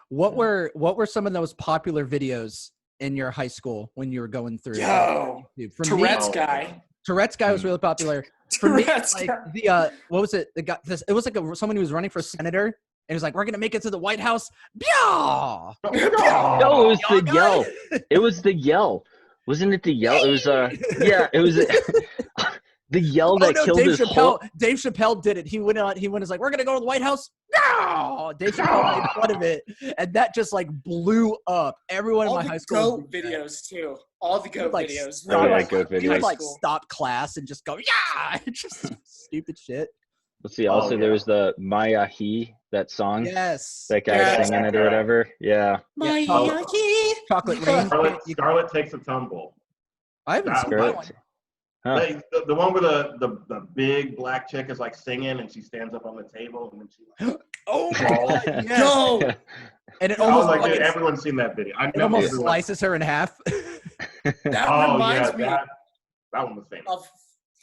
what were some of those popular videos in your high school when you were going through? Tourette's guy. Tourette's guy was really popular. For me, like what was it? The guy, it was like someone who was running for senator, and he was like, "We're gonna make it to the White House." No, it was the yell. It was the yell. Wasn't it the yell? It was it was the yell that killed Dave his Chappelle, whole. Dave Chappelle did it. He went like, "We're gonna go to the White House." No, Dave Chappelle made fun of it, and that just like blew up. Everyone in my high school. All the GOAT videos too. All the GOAT videos. GOAT videos. He would like stop class and just go, "Yeah!" Just stupid shit. Let's see. Also, there was the Maya He, that song. Yes. That guy singing it or whatever. Yeah. Maya He. Chocolate Rain. Scarlet Takes a Tumble. I haven't seen that one. Huh. The one where the big black chick is like singing, and she stands up on the table, and then she like, oh my God, yes. No. And it I was almost like, dude, everyone's seen that video. It almost slices her in half. That reminds me that one was famous. of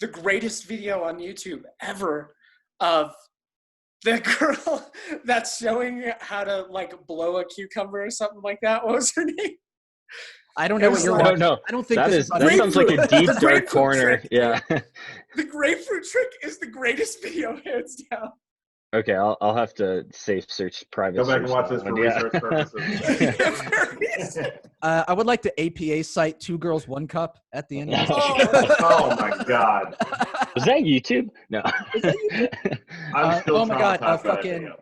the greatest video on YouTube ever of the girl that's showing how to like blow a cucumber or something like that. What was her name? I don't know what you're watching. No. I don't think that sounds like a deep dark corner. Trick. Yeah. The grapefruit trick is the greatest video, hands down. Okay, I'll have to safe search private. Go back and watch that this for one, research purposes. I would like to APA cite 2 Girls 1 Cup at the end of this. Oh my God. Was that YouTube? No. Is that YouTube? I'm still oh my God, traumatized by that fucking video.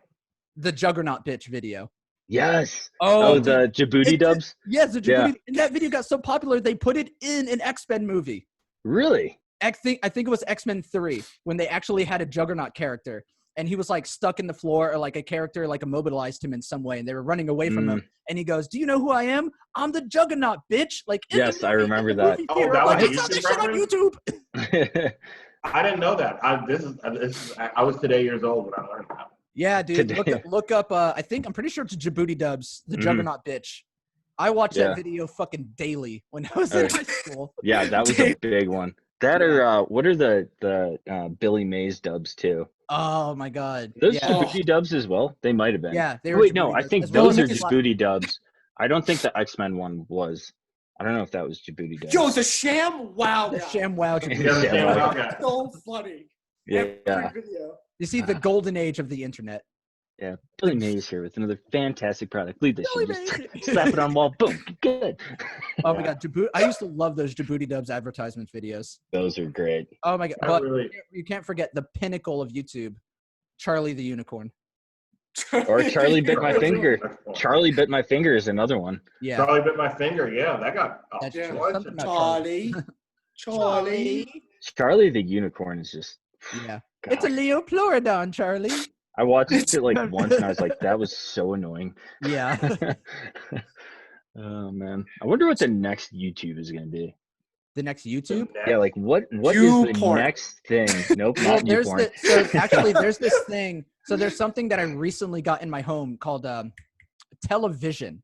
the Juggernaut bitch video. Yes. Oh, the Djibouti dubs? Yes, the Djibouti. And that video got so popular, they put it in an X-Men movie. Really? I think it was X-Men 3 when they actually had a Juggernaut character. And he was like stuck in the floor, or like a character like immobilized him in some way, and they were running away from him. And he goes, "Do you know who I am? I'm the Juggernaut, bitch!" Like, yes, I remember that. Oh, that was like, I saw this shit on YouTube. I didn't know that. I was today years old when I learned that. Yeah, dude. Look up. I'm pretty sure it's Djibouti dubs, the Juggernaut bitch. I watched that video fucking daily when I was in high school. Yeah, that was a big one. That or what are the Billy Mays dubs too? Oh my God. Those Djibouti dubs as well? They might have been. Yeah, they were. Wait, no, I think those are Djibouti Djibouti dubs. I don't think the X-Men one was. I don't know if that was Djibouti dubs. Yo, the Sham Wow guy. The Sham Wow. So funny. Yeah. Video. You see the golden age of the internet. Yeah, Billy Mays here with another fantastic product. Leave this shit. Just slap it on wall. Boom. Good. Oh my God, Djibouti! I used to love those Djibouti dubs advertisement videos. Those are great. Oh my God! But you can't forget the pinnacle of YouTube, Charlie the Unicorn. Or Charlie Bit My Finger. Charlie Bit My Finger is another one. Yeah. Charlie Bit My Finger. Yeah, that got. Charlie the Unicorn is just. Yeah. God. It's a Leoplorodon, Charlie. I watched it like once and I was like, that was so annoying. Yeah. Oh man. I wonder what the next YouTube is gonna be. The next YouTube? Yeah, like what is the next thing? Nope, not YouPorn. There's this thing. So there's something that I recently got in my home called television.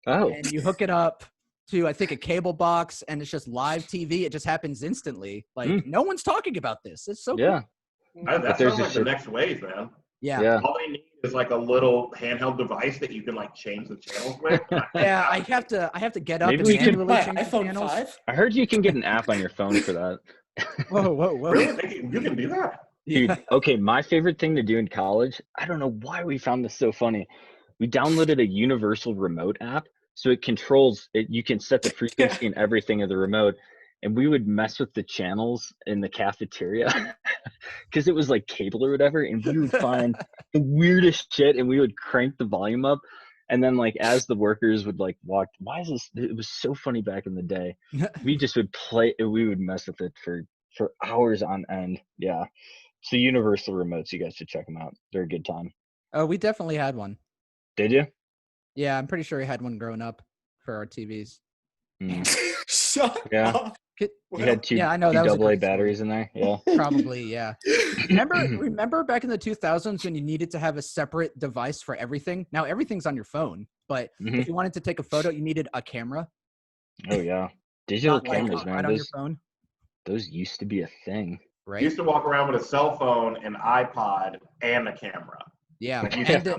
Oh. And you hook it up to, I think, a cable box, and it's just live TV. It just happens instantly. Like no one's talking about this. It's so cool. That sounds like the next wave, man. Yeah. All they need is like a little handheld device that you can like change the channels with. Yeah, I have to get up. Maybe and manually change iPhone the channels. 5. I heard you can get an app on your phone for that. Whoa. Really? You can do that? Dude, okay, my favorite thing to do in college, I don't know why we found this so funny. We downloaded a universal remote app, so it controls it. You can set the frequency and everything of the remote. And we would mess with the channels in the cafeteria because it was like cable or whatever. And we would find the weirdest shit and we would crank the volume up. And then like, as the workers would like walk, why is this? It was so funny back in the day. We just would we would mess with it for hours on end. Yeah. So universal remotes, you guys should check them out. They're a good time. Oh, we definitely had one. Did you? Yeah, I'm pretty sure we had one growing up for our TVs. Shut up. You had two I know, that was AA batteries in there. Yeah. Probably, yeah. Remember back in the 2000s when you needed to have a separate device for everything? Now everything's on your phone, but if you wanted to take a photo, you needed a camera. Oh yeah. Digital cameras, man. Right on your phone. Those used to be a thing. Right. You used to walk around with a cell phone, an iPod, and a camera. Yeah.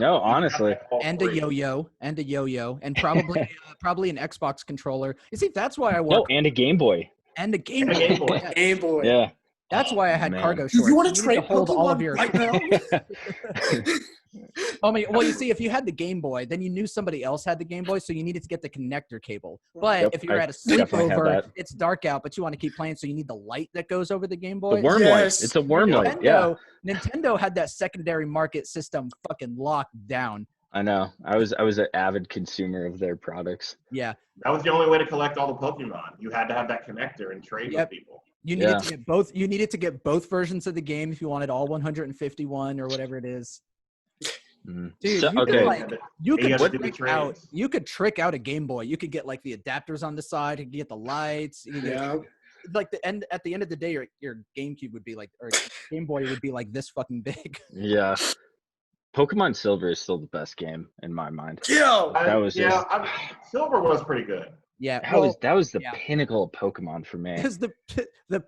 Honestly. And a yo-yo, and probably an Xbox controller. You see, that's why I work. No, and a Game Boy. And a Game Boy. Game Boy. Yeah. That's why I had cargo shorts. You want to trade hold all of your right now? Well, you see, if you had the Game Boy, then you knew somebody else had the Game Boy, so you needed to get the connector cable. But if you're at a sleepover, it's dark out, but you want to keep playing, so you need the light that goes over the Game Boy. The worm light. It's a worm light. Yeah. Nintendo had that secondary market system fucking locked down. I know. I was an avid consumer of their products. Yeah. That was the only way to collect all the Pokemon. You had to have that connector and trade with people. You needed to get both. You needed to get both versions of the game if you wanted all 151 or whatever it is. Dude, you could trick out a Game Boy. You could get like the adapters on the side. You could get the lights. You could get, like at the end of the day, your GameCube would be like, or Game Boy would be like this fucking big. Yeah. Pokemon Silver is still the best game in my mind. Silver was pretty good. Yeah, that was the pinnacle of Pokemon for me. It was the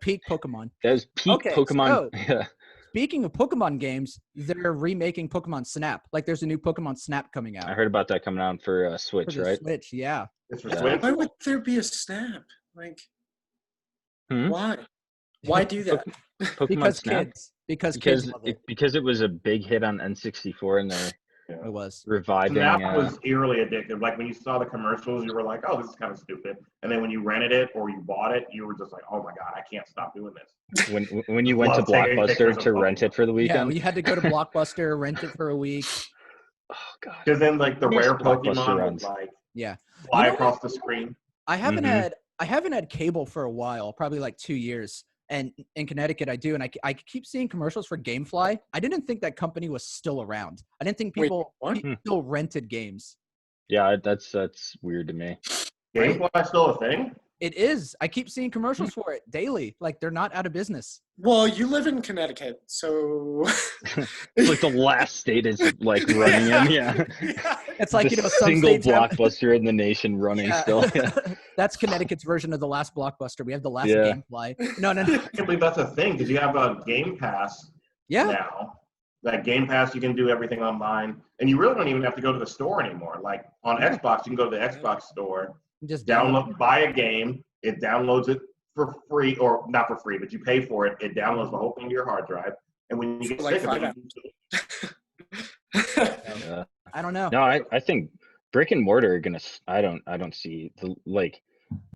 peak Pokemon. That was peak Pokemon. So, speaking of Pokemon games, they're remaking Pokemon Snap. Like, there's a new Pokemon Snap coming out. I heard about that coming out for Switch, right? Switch, yeah. It's for Switch. Why would there be a Snap? Like, why? Why do that? Because Snap? kids. because kids love it. Because it was a big hit on N64 and they're It was reviving. And that was eerily addictive. Like when you saw the commercials, you were like, "Oh, this is kind of stupid." And then when you rented it or you bought it, you were just like, "Oh my god, I can't stop doing this." When you went to Blockbuster to rent it for the weekend. Yeah, you had to go to Blockbuster, rent it for a week. Oh god. Because then like the rare Blockbuster Pokemon runs. would like Yeah, fly across the screen. I haven't had cable for a while, probably like 2 years. And in Connecticut, I do, and I keep seeing commercials for GameFly. I didn't think that company was still around. I didn't think people still rented games. Yeah, that's weird to me. GameFly still a thing? It is. I keep seeing commercials for it daily. Like they're not out of business. Well, you live in Connecticut, so It's like the last state is like running in. Yeah, it's like the some single states blockbuster in the nation running still. Yeah. That's Connecticut's version of the last Blockbuster. We have the last GameFly. No. I can't believe that's a thing because you have a Game Pass now. That Game Pass, you can do everything online, and you really don't even have to go to the store anymore. Like on Xbox, you can go to the Xbox store, just buy a game. It downloads it for free, or not for free, but you pay for it. It downloads the whole thing to your hard drive, and when you get sick of it, I don't know. No, I think brick and mortar are gonna. I don't see the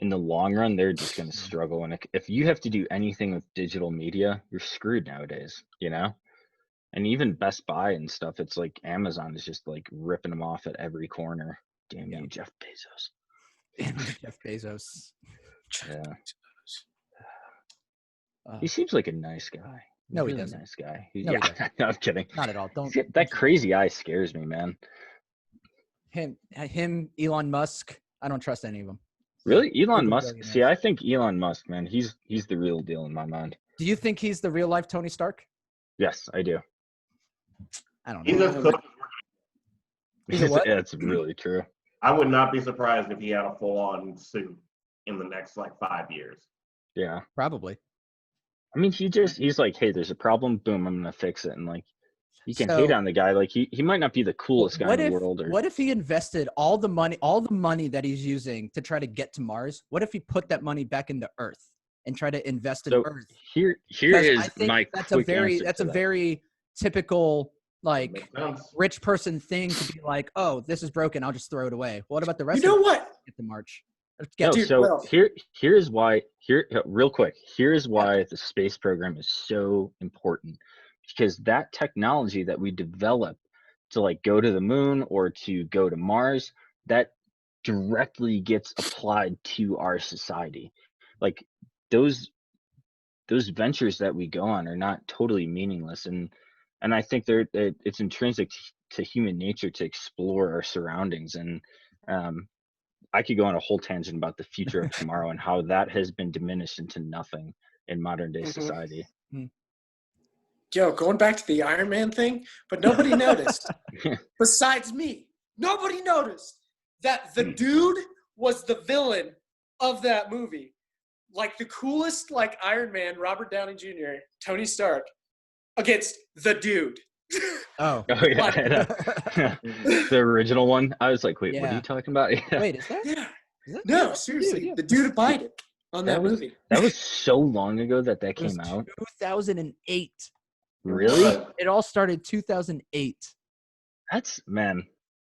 in the long run they're just gonna struggle. And if you have to do anything with digital media, you're screwed nowadays. You know. And even Best Buy and stuff, it's like Amazon is just like ripping them off at every corner. Damn you, Jeff Bezos. Jeff Bezos. Yeah. He seems like a nice guy. No, He's he a doesn't. Nice guy. No, yeah, no, I'm kidding. Not at all. That crazy eye scares me, man. Him, Elon Musk. I don't trust any of them. Really, Elon Musk? See, I think Elon Musk, man, he's the real deal in my mind. Do you think he's the real life Tony Stark? Yes, I do. I don't know. He's a Yeah, it's really true. I would not be surprised if he had a full-on suit in the next like 5 years. Yeah, probably. I mean, he's like, hey, there's a problem, boom, I'm gonna fix it, and like, you can hate on the guy. Like he might not be the coolest guy in the world. Or what if he invested all the money that he's using to try to get to Mars? What if he put that money back into Earth and try to invest in Earth? Here is my that's a very typical like rich person thing to be like, oh, this is broken, I'll just throw it away. What about the rest? You know what? Get the March. Here's why. Real quick. Here's why the space program is so important, because that technology that we develop to like go to the moon or to go to Mars, that directly gets applied to our society. Like those ventures that we go on are not totally meaningless, and I think it's intrinsic to human nature to explore our surroundings. And I could go on a whole tangent about the future of tomorrow and how that has been diminished into nothing in modern day society. Yo, going back to the Iron Man thing, but nobody noticed. Besides me, nobody noticed that the dude was the villain of that movie. Like the coolest, like Iron Man, Robert Downey Jr., Tony Stark, against the dude. Oh yeah. The original one. I was like, wait, what are you talking about? Yeah. Wait, is that? Yeah. No, seriously, the dude abided on that movie. That was so long ago that came out. 2008. Really? It all started 2008. That's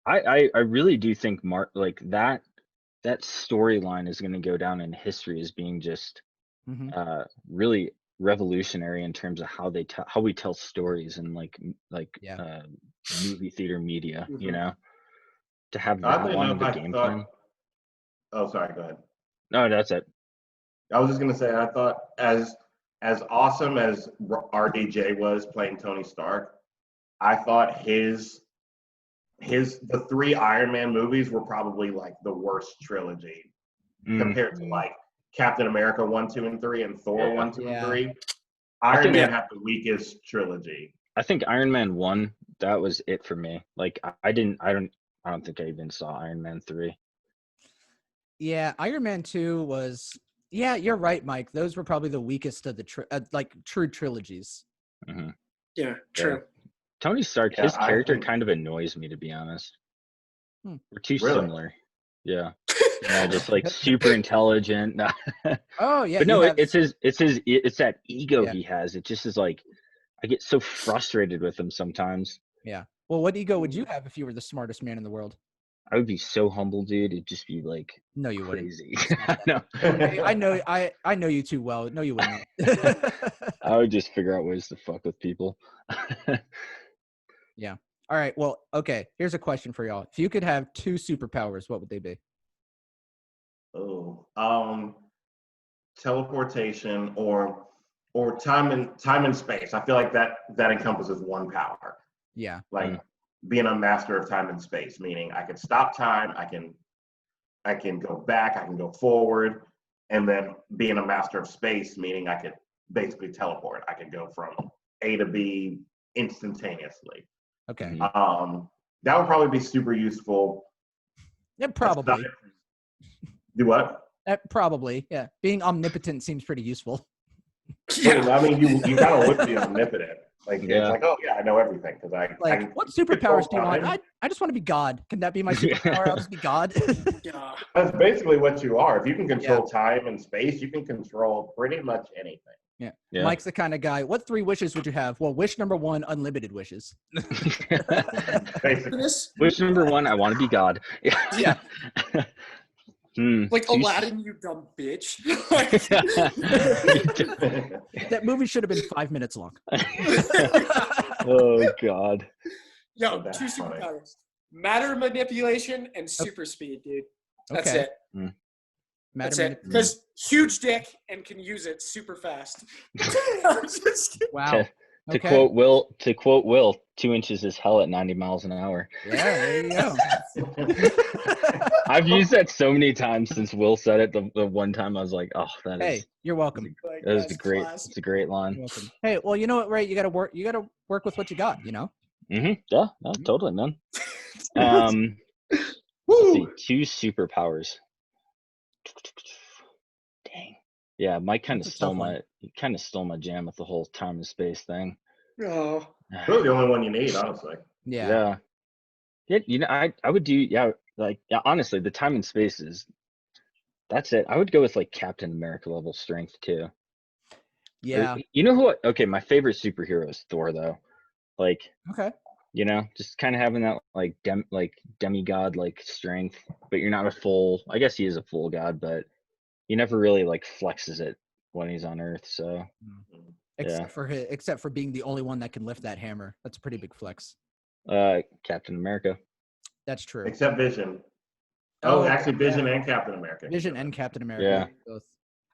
I really do think like that storyline is going to go down in history as being just really revolutionary in terms of how we tell stories and movie theater media. You know, to have that one in the game plan. Oh, sorry. Go ahead. No, that's it. I was just gonna say, I thought as awesome as RDJ was playing Tony Stark, I thought the 3 Iron Man movies were probably like the worst trilogy compared to like Captain America 1, 2, and 3 and Thor 1, 2, and 3. Iron Man had the weakest trilogy. I think Iron Man 1, that was it for me. Like I don't think I even saw Iron Man 3. Yeah, Iron Man 2 was. Yeah, you're right, Mike. Those were probably the weakest of the true trilogies. Mm-hmm. Yeah, true. Yeah. Tony Stark, his character kind of annoys me, to be honest. We're too similar. Yeah. Just like super intelligent. Oh yeah. But no, it's that ego he has. It just is like I get so frustrated with them sometimes. Yeah. Well, what ego would you have if you were the smartest man in the world? I would be so humble, dude. It'd just be like No, you crazy. wouldn't. No. Hey, I know you too well. No, you wouldn't. I would just figure out ways to fuck with people. Yeah. All right. Well, okay. Here's a question for y'all. If you could have 2 superpowers, what would they be? Oh, teleportation or time and space. I feel like that encompasses one power. Yeah. Like being a master of time and space, meaning I can stop time, I can go back, I can go forward, and then being a master of space, meaning I could basically teleport. I could go from A to B instantaneously. Okay. That would probably be super useful. Yeah, probably. Do what? Probably. Yeah. Being omnipotent seems pretty useful. Yeah. I mean, you kind of would be omnipotent. Like, it's like, oh yeah, I know everything because what superpowers do you want? I just want to be God. Can that be my superpower? I'll just be God. Yeah. That's basically what you are. If you can control time and space, you can control pretty much anything. Yeah. Mike's the kind of guy. What 3 wishes would you have? Well, wish number 1, unlimited wishes. Wish number 1, I want to be God. Yeah. Like Aladdin, you dumb bitch. That movie should have been 5 minutes long. Oh God. Yo, 2 superpowers: matter manipulation and super speed, dude. That's it. That's it. Because huge dick and can use it super fast. Wow. To quote Will, 2 inches is hell at 90 miles an hour. Yeah, there you go. I've used that so many times since Will said it. The one time I was like, "Oh, that is." Hey, you're welcome. That is great. It's a great line. You're welcome. Hey, well, you know what, Ray? You got to work. You got to work with what you got. You know. Yeah. No, totally, man. Let's see. 2 superpowers. Dang. Yeah, Mike kind of stole my jam with the whole time and space thing. Oh. Really the only one you need, honestly. Yeah. You know, I would do honestly, the time and space that's it. I would go with like Captain America level strength too. Yeah. You know who? Okay, my favorite superhero is Thor though. Like. Okay. You know, just kind of having that like demigod like strength, but you're not a full. I guess he is a full god, but he never really like flexes it when he's on Earth. So. Except for being the only one that can lift that hammer. That's a pretty big flex. Captain America. That's true. Except Vision. Actually, Vision and Captain America. Vision and Captain America. Yeah. Both.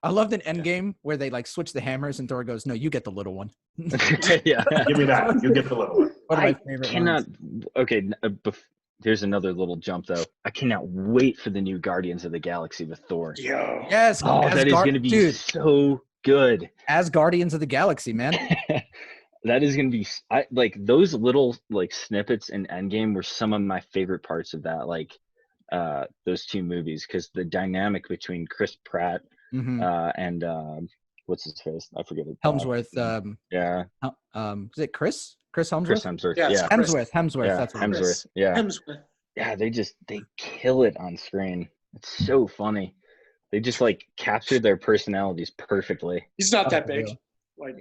I loved an Endgame where they like switch the hammers and Thor goes, "No, you get the little one." Yeah. Give me that. You get the little one. One of my favorite ones. Okay. Here's another little jump though. I cannot wait for the new Guardians of the Galaxy with Thor. Yo. Yes. That is going to be so good. As Guardians of the Galaxy, man. That is going to be like those little like snippets in Endgame were some of my favorite parts of that. Like those 2 movies, because the dynamic between Chris Pratt and what's his face? I forget it. Helmsworth. Yeah. Is it Chris? Chris Hemsworth? Chris Hemsworth. Yeah. Hemsworth. Yeah, that's Hemsworth. Yeah. Hemsworth. Yeah, they kill it on screen. It's so funny. They just like capture their personalities perfectly. He's not that big. Like,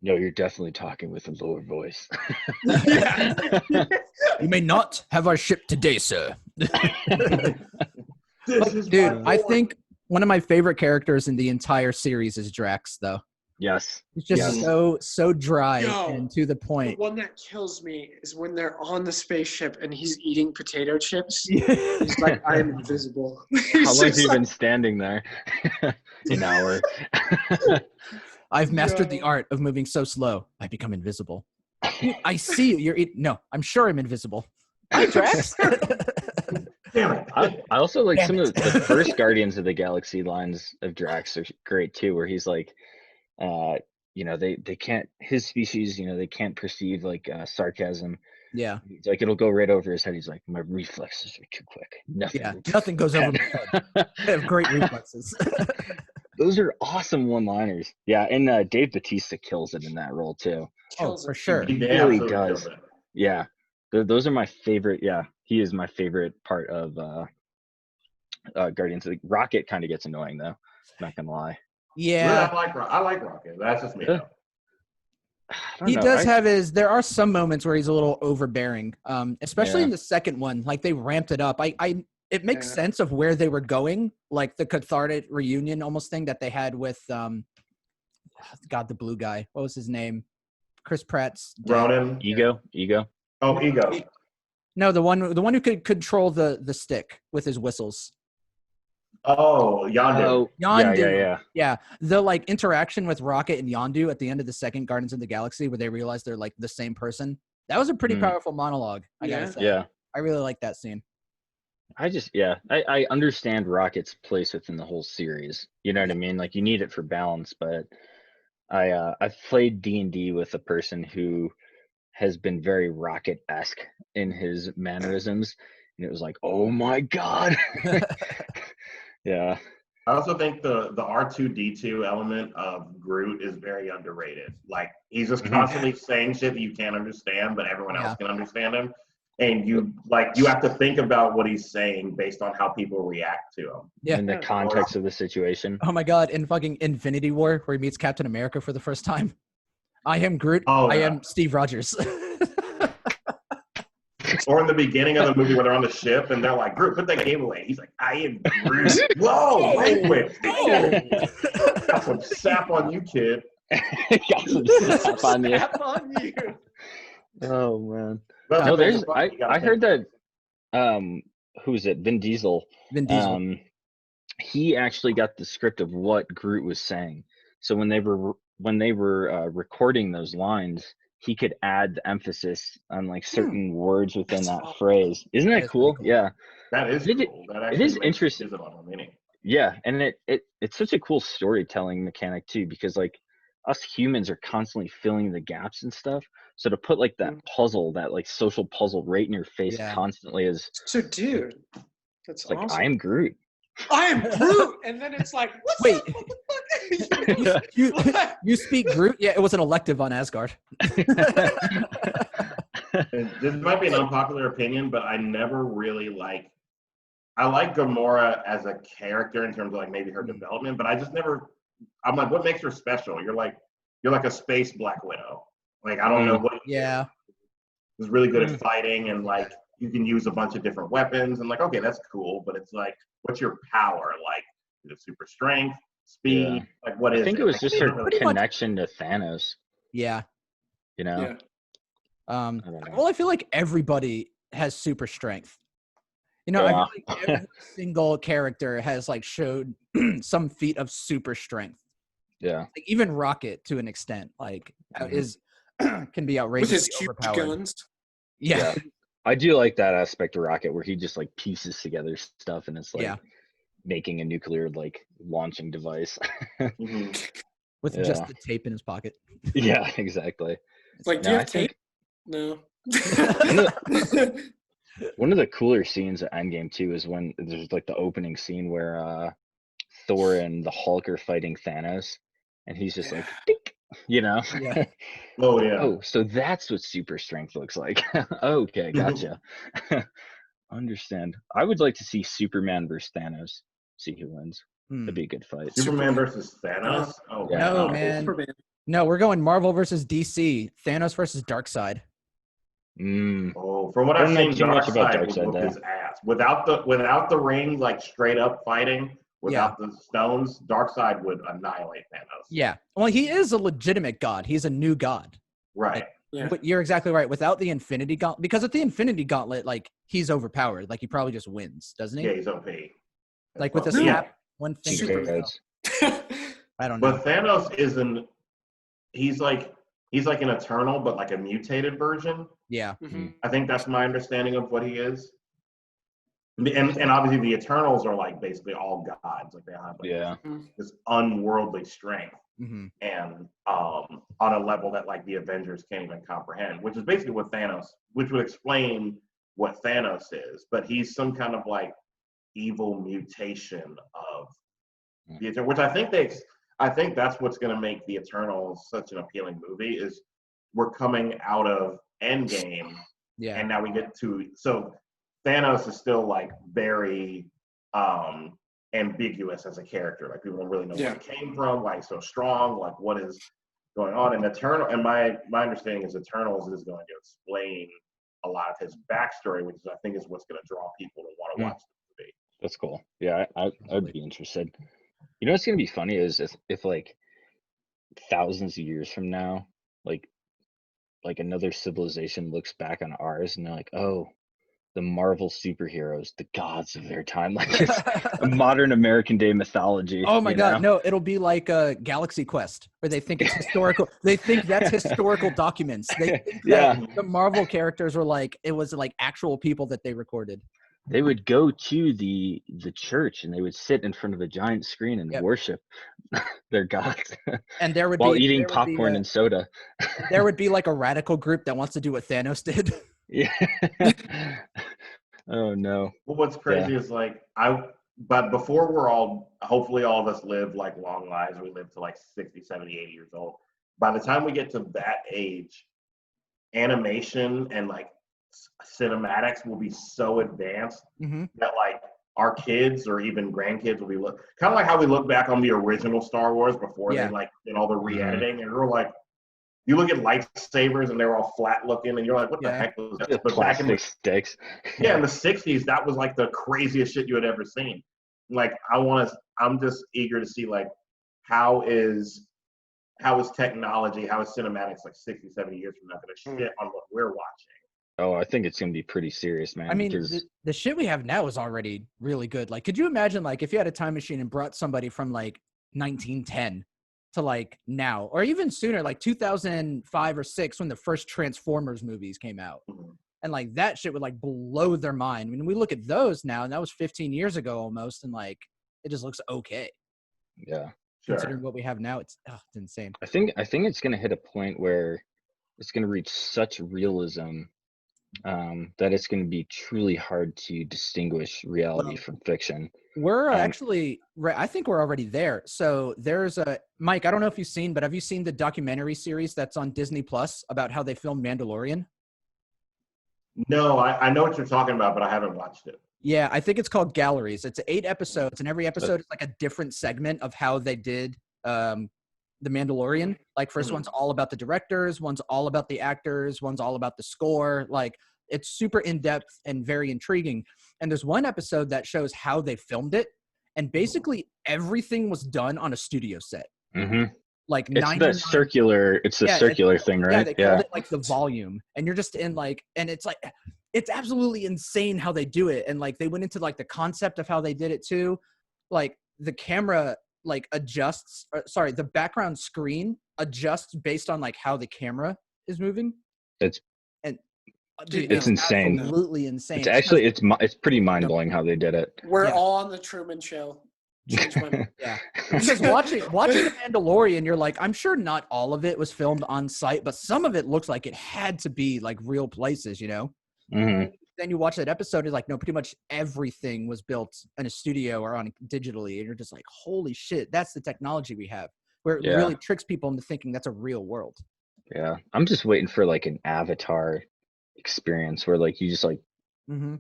No, you're definitely talking with a lower voice. You may not have our ship today, sir. Dude, I think one of my favorite characters in the entire series is Drax, though. Yes. It's just so dry and to the point. The one that kills me is when they're on the spaceship and he's eating potato chips. He's like, I am invisible. How long have you been standing there? An hour. I've mastered the art of moving so slow, I become invisible. I see you. You're eating. No, I'm sure I'm invisible. Hi, Drax. I also like some of the first Guardians of the Galaxy lines of Drax are great too, where he's like, you know, they can't, his species, you know, they can't perceive like sarcasm. Yeah. He's like, it'll go right over his head. He's like, my reflexes are too quick. Nothing goes over my head. I have great reflexes. Those are awesome one-liners. Yeah, and Dave Bautista kills it in that role too. For sure. He really does. Yeah. Those are my favorite. Yeah, he is my favorite part of Guardians. Rocket kind of gets annoying though. Not gonna lie. Yeah. Really, I like Rocket. That's just me, though. He does have there are some moments where he's a little overbearing, especially in the second one. Like, they ramped it up. It makes sense of where they were going, like the cathartic reunion almost thing that they had with, the blue guy. What was his name? Chris Pratt's dad. Ronan. Ego. Oh, Ego. No, the one who could control the stick with his whistles. Oh, Yondu. Oh, Yondu. Yeah. The like interaction with Rocket and Yondu at the end of the second Guardians of the Galaxy, where they realize they're like the same person. That was a pretty powerful monologue, I gotta say. Yeah. I really like that scene. I understand Rocket's place within the whole series. You know what I mean? Like, you need it for balance, but I've played D&D with a person who has been very Rocket-esque in his mannerisms, and it was like, oh my god. Yeah. I also think the R2-D2 element of Groot is very underrated. Like, he's just constantly saying shit that you can't understand, but everyone else can understand him. And you have to think about what he's saying based on how people react to him. Yeah. In the context of the situation. Oh my god, in fucking Infinity War, where he meets Captain America for the first time. I am Groot. I am Steve Rogers. Or in the beginning of the movie where they're on the ship and they're like, Groot, put that game away. He's like, I am Groot. Whoa, wait. Got some sap on you, kid. Got some sap on you. Oh, man. Well, no, I heard that, who is it? Vin Diesel. He actually got the script of what Groot was saying. So when they were recording those lines, he could add the emphasis on like certain words within that phrase. Isn't that cool? Yeah. That is cool. It is interesting. Yeah, and it's such a cool storytelling mechanic too, because like us humans are constantly filling the gaps and stuff. So to put like that puzzle, that like social puzzle right in your face constantly is so, dude, that's like, awesome. I am Groot. I am Groot, and then it's like, wait, you speak Groot? Yeah, it was an elective on Asgard. This might be an unpopular opinion, but I never really I like Gamora as a character in terms of like maybe her development, but I just never. I'm like, what makes her special? You're like a space Black Widow. Like, I don't know what. Yeah. Is really good at fighting, and like you can use a bunch of different weapons, and like, okay, that's cool, but it's like, what's your power? Like, is it super strength, speed? Yeah. Like, what is it? I think it was just her connection to Thanos. Yeah. You know? Yeah. Well, I feel like everybody has super strength. You know, I feel like every single character has like showed some feat of super strength. Yeah. Like, even Rocket, to an extent, like can be outrageous. With his huge guns. Yeah. I do like that aspect of Rocket where he just like pieces together stuff and it's like making a nuclear like launching device. With just the tape in his pocket. Yeah, exactly. It's like, do you have tape? No. One of the cooler scenes at Endgame too is when there's like the opening scene where Thor and the Hulk are fighting Thanos, and he's just like, dink, you know? Yeah. Oh yeah. Oh, so that's what super strength looks like. Okay, gotcha. Understand. I would like to see Superman versus Thanos. See who wins. That'd be a good fight. Superman versus Thanos? Oh yeah. No, man. Superman. No, we're going Marvel versus DC. Thanos versus Darkseid. Oh, from what I've seen, Darkseid would whoop his ass. Without the ring, like straight up fighting, without the stones, Darkseid would annihilate Thanos. Yeah. Well, he is a legitimate god. He's a new god. Right. Like, yeah. But you're exactly right. Without the Infinity Gauntlet, because at the Infinity Gauntlet, like, he's overpowered. Like, he probably just wins, doesn't he? Yeah, he's OP. Like, with a snap, one finger. I don't know. But Thanos isn't. He's like an Eternal, but like a mutated version. Yeah. I think that's my understanding of what he is. And obviously the Eternals are like basically all gods. Like, they have like this unworldly strength. And on a level that like the Avengers can't even comprehend, which is basically what Thanos, which would explain what Thanos is. But he's some kind of like evil mutation of the Eternals, which I think that's what's going to make the Eternals such an appealing movie. Is we're coming out of Endgame, and now we get to, so Thanos is still like very ambiguous as a character. Like people don't really know where he came from, why he's so strong, like what is going on. And my understanding is Eternals is going to explain a lot of his backstory, which I think is what's going to draw people to want to watch the movie. That's cool. Yeah, I'd be interested. You know what's going to be funny is if like thousands of years from now, like another civilization looks back on ours and they're like, oh, the Marvel superheroes, the gods of their time, like it's a modern American Day mythology. Oh my God, no! It'll be like a Galaxy Quest, where they think it's historical. They think that's historical documents. They think that the Marvel characters were like it was like actual people that they recorded. They would go to the church and they would sit in front of a giant screen and worship their gods. And there would while be eating popcorn and soda. There would be like a radical group that wants to do what Thanos did. Yeah. Oh no. Well, what's crazy is like but before hopefully all of us live like long lives, we live to like 60, 70, 80 years old. By the time we get to that age, animation and like cinematics will be so advanced that like our kids or even grandkids will be kind of like how we look back on the original Star Wars before they like did all the re-editing, and we're like, you look at lightsabers and they were all flat looking and you're like, what the heck was that? But back in the sticks. Yeah, in the 60s, that was like the craziest shit you had ever seen. Like I'm just eager to see like how is technology, how is cinematics like 60, 70 years from now going to shit on what we're watching? Oh, I think it's going to be pretty serious, man. I mean, the shit we have now is already really good. Like, could you imagine like if you had a time machine and brought somebody from like 1910 to like now, or even sooner, like 2005 or 6 when the first Transformers movies came out. And like that shit would like blow their mind. I mean, we look at those now, and that was 15 years ago almost, and like it just looks okay. Yeah. Considering what we have now, it's insane. I think it's going to hit a point where it's going to reach such realism that it's going to be truly hard to distinguish reality from fiction. We're actually, I think we're already there. So there's Mike, I don't know if you've seen, but have you seen the documentary series that's on Disney Plus about how they filmed Mandalorian? No, I know what you're talking about, but I haven't watched it. Yeah, I think it's called Galleries. It's 8 episodes, and every episode is like a different segment of how they did the Mandalorian. Like first one's all about the directors, one's all about the actors, one's all about the score. Like it's super in-depth and very intriguing. And there's one episode that shows how they filmed it, and basically everything was done on a studio set. Like it's the circular thing, right? Yeah, they called it like the volume, and you're just in like, and it's like, it's absolutely insane how they do it. And like they went into like the concept of how they did it too. Like the camera like adjusts, the background screen adjusts based on like how the camera is moving. It's insane. Absolutely insane. It's actually it's pretty mind blowing how they did it. We're all on the Truman Show. Because watching The Mandalorian, you're like, I'm sure not all of it was filmed on site, but some of it looks like it had to be like real places, you know. Then you watch that episode, it's like, no, pretty much everything was built in a studio or on digitally, and you're just like, holy shit, that's the technology we have, where it really tricks people into thinking that's a real world. Yeah, I'm just waiting for like an Avatar experience where like you just like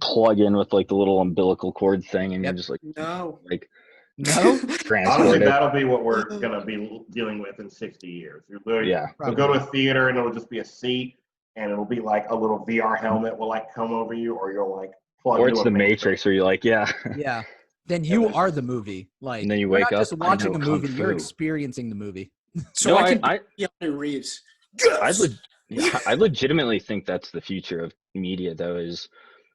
plug in with like the little umbilical cord thing, and you're just like, no. Honestly, that'll be what we're gonna be dealing with in 60 years. You'll go to a theater and it'll just be a seat, and it'll be like a little VR helmet will like come over you, or you'll like plug. Or it's the Matrix, where you're like, then you are the movie. Like, and then you wake up just watching a movie, you're experiencing the movie. So I Reeves. I legitimately think that's the future of media, though, is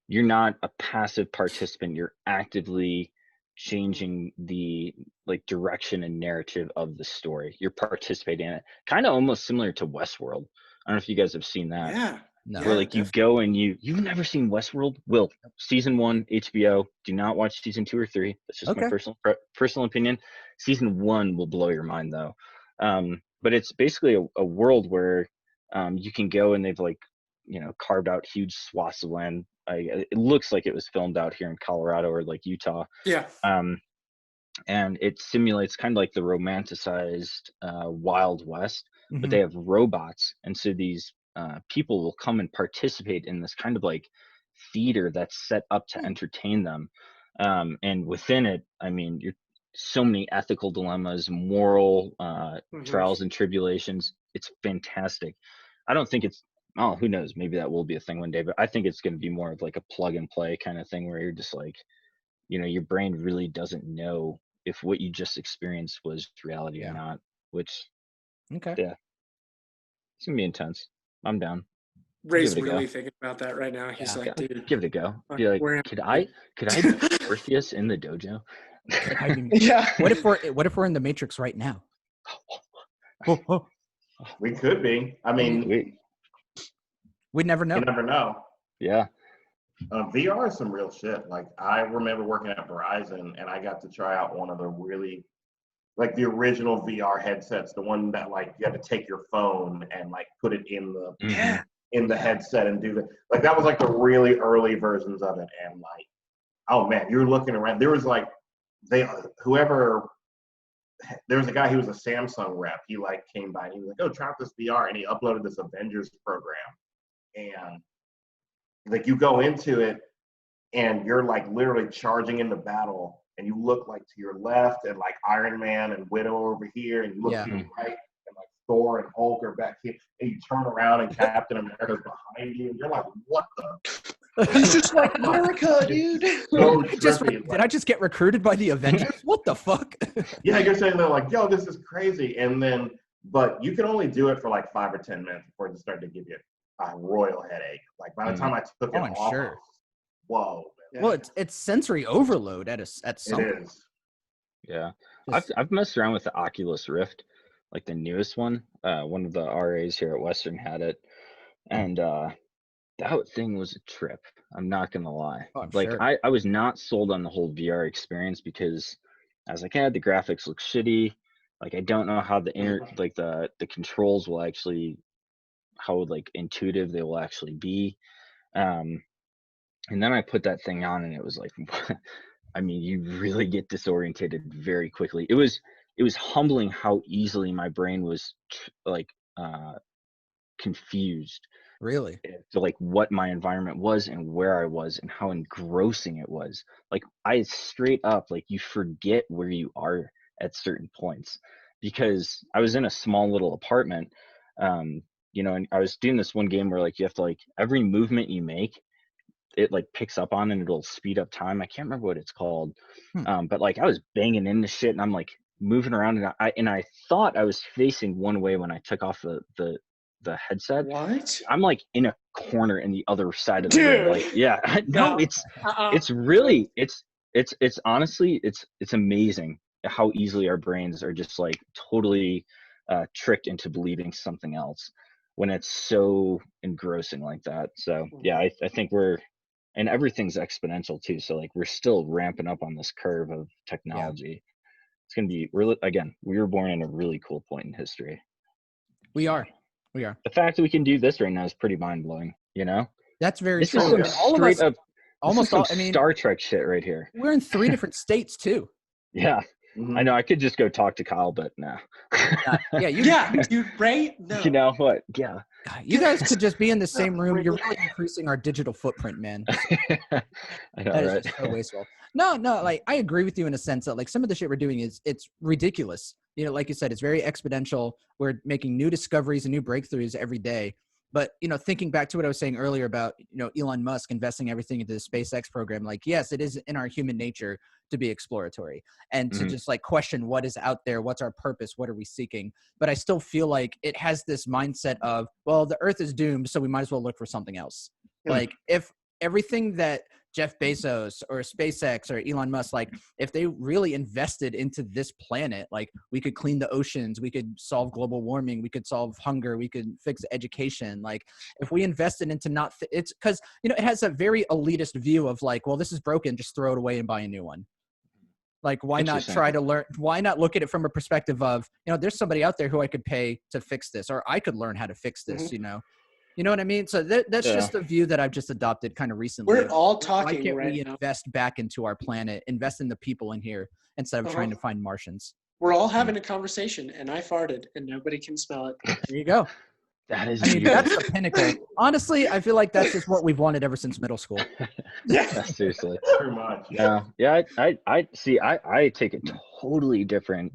you're not a passive participant, you're actively changing the like direction and narrative of the story. You're participating in it, kind of almost similar to Westworld. I don't know if you guys have seen that. Where like you go and you've never seen Westworld. Will, season 1 HBO, do not watch season 2 or 3. That's just my personal opinion. Season 1 will blow your mind though. But it's basically a world where you can go and they've like, you know, carved out huge swaths of land. It looks like it was filmed out here in Colorado or like Utah. And it simulates kind of like the romanticized Wild West, but they have robots, and so these people will come and participate in this kind of like theater that's set up to entertain them. And within it, I mean, you're so many ethical dilemmas, moral trials and tribulations. It's fantastic. I don't think it's, oh, who knows? Maybe that will be a thing one day, but I think it's going to be more of like a plug and play kind of thing where you're just like, you know, your brain really doesn't know if what you just experienced was reality or not, which, okay. Yeah, it's going to be intense. I'm down. Ray's really thinking about that right now. He's like, dude, give it a go. Be like, could I be Orpheus in the dojo? Yeah. What if we're in the Matrix right now? We could be. I mean, we'd never know. You never know. Yeah. VR is some real shit. Like, I remember working at Verizon, and I got to try out one of the really, like, the original VR headsets, the one that, like, you had to take your phone and, like, put it in the headset and do that. Like, that was like the really early versions of it. And, like, oh man, you're looking around. There was like, there was a guy, he was a Samsung rep. He like came by and he was like, oh, try out this VR. And he uploaded this Avengers program. And like, you go into it and you're like literally charging into battle. And you look like to your left and like Iron Man and Widow over here. And you look to your right and like Thor and Hulk are back here. And you turn around and Captain America's behind you. And you're like, what the? He's just like, America, dude. So did I just get recruited by the Avengers? What the fuck? Yeah, you're saying they're like, yo, this is crazy. And then, but you can only do it for like 5 or 10 minutes before it started to give you a royal headache. Like, by the time I took it off, sure. Whoa. Man. Well, it's sensory overload at some It point. is. Yeah. I've messed around with the Oculus Rift, like the newest one. One of the RAs here at Western had it. And that thing was a trip. I'm not gonna lie. Sure. I was not sold on the whole VR experience because I was like, the graphics look shitty. Like, I don't know how the controls will actually, how like intuitive they will actually be. And then I put that thing on and it was like, I mean, you really get disorientated very quickly. It was humbling how easily my brain was confused. Really? To like what my environment was and where I was and how engrossing it was. Like, I straight up, like, you forget where you are at certain points because I was in a small little apartment, you know, and I was doing this one game where like you have to, like, every movement you make, it like picks up on and it'll speed up time. I can't remember what it's called. But like I was banging into shit and I'm like moving around and I thought I was facing one way when I took off the headset. What? I'm like in a corner in the other side of the room. Like, yeah, no, it's really, it's honestly, it's amazing how easily our brains are just like totally tricked into believing something else when it's so engrossing like that. So yeah, I think and everything's exponential too. So like we're still ramping up on this curve of technology. It's going to be really, again, we were born in a really cool point in history. We are. The fact that we can do this right now is pretty mind blowing. You know, that's very this true. is some straight up, almost all. I mean, Star Trek shit right here. We're in 3 different states too. Yeah, I know. I could just go talk to Kyle, but no. Dude, Ray. No. You know what? Yeah. You guys could just be in the same room. You're really increasing our digital footprint, man. I know, that right? is just so wasteful. No, like I agree with you in a sense that like some of the shit we're doing it's ridiculous. You know, like you said, it's very exponential. We're making new discoveries and new breakthroughs every day. But, you know, thinking back to what I was saying earlier about, you know, Elon Musk investing everything into the SpaceX program, like, yes, it is in our human nature to be exploratory and to just like question what is out there, what's our purpose, what are we seeking? But I still feel like it has this mindset of, well, the earth is doomed, so we might as well look for something else. Like if everything that Jeff Bezos or SpaceX or Elon Musk, like if they really invested into this planet, like we could clean the oceans, we could solve global warming, we could solve hunger, we could fix education. Like if we invested into it's because, you know, it has a very elitist view of like, well, this is broken, just throw it away and buy a new one. Like, why not try to learn? Why not look at it from a perspective of, you know, there's somebody out there who I could pay to fix this, or I could learn how to fix this, you know? You know what I mean? So that's just a view that I've just adopted kind of recently. We're all talking. Why can't we invest back into our planet, invest in the people in here instead of trying to find Martians? We're all having a conversation, and I farted, and nobody can smell it. There you go. That is. I mean, that's the pinnacle. Honestly, I feel like that's just what we've wanted ever since middle school. Yeah, seriously. Pretty much. Yeah. I see. I take a totally different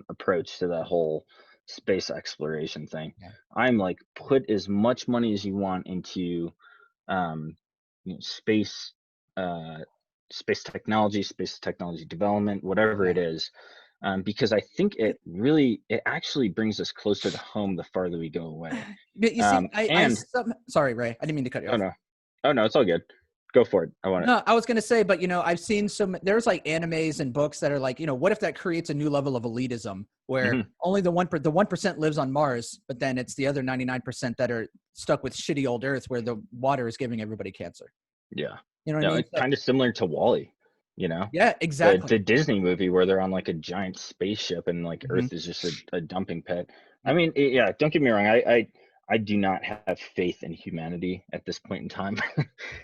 approach to that whole space exploration thing. Yeah. I'm like, put as much money as you want into space technology development, whatever it is, because I think it actually brings us closer to home the farther we go away. But you see, sorry, Ray, I didn't mean to cut you off. Oh no, it's all good. Go for it. I want it. No, I was going to say, but I've seen there's like animes and books that are like, what if that creates a new level of elitism where only the 1% lives on Mars, but then it's the other 99% that are stuck with shitty old Earth where the water is giving everybody cancer. Yeah. You know what I mean? Kind of similar to WALL-E, Yeah, exactly. The Disney movie where they're on like a giant spaceship and like Earth is just a dumping pit. I mean, yeah, don't get me wrong. I do not have faith in humanity at this point in time.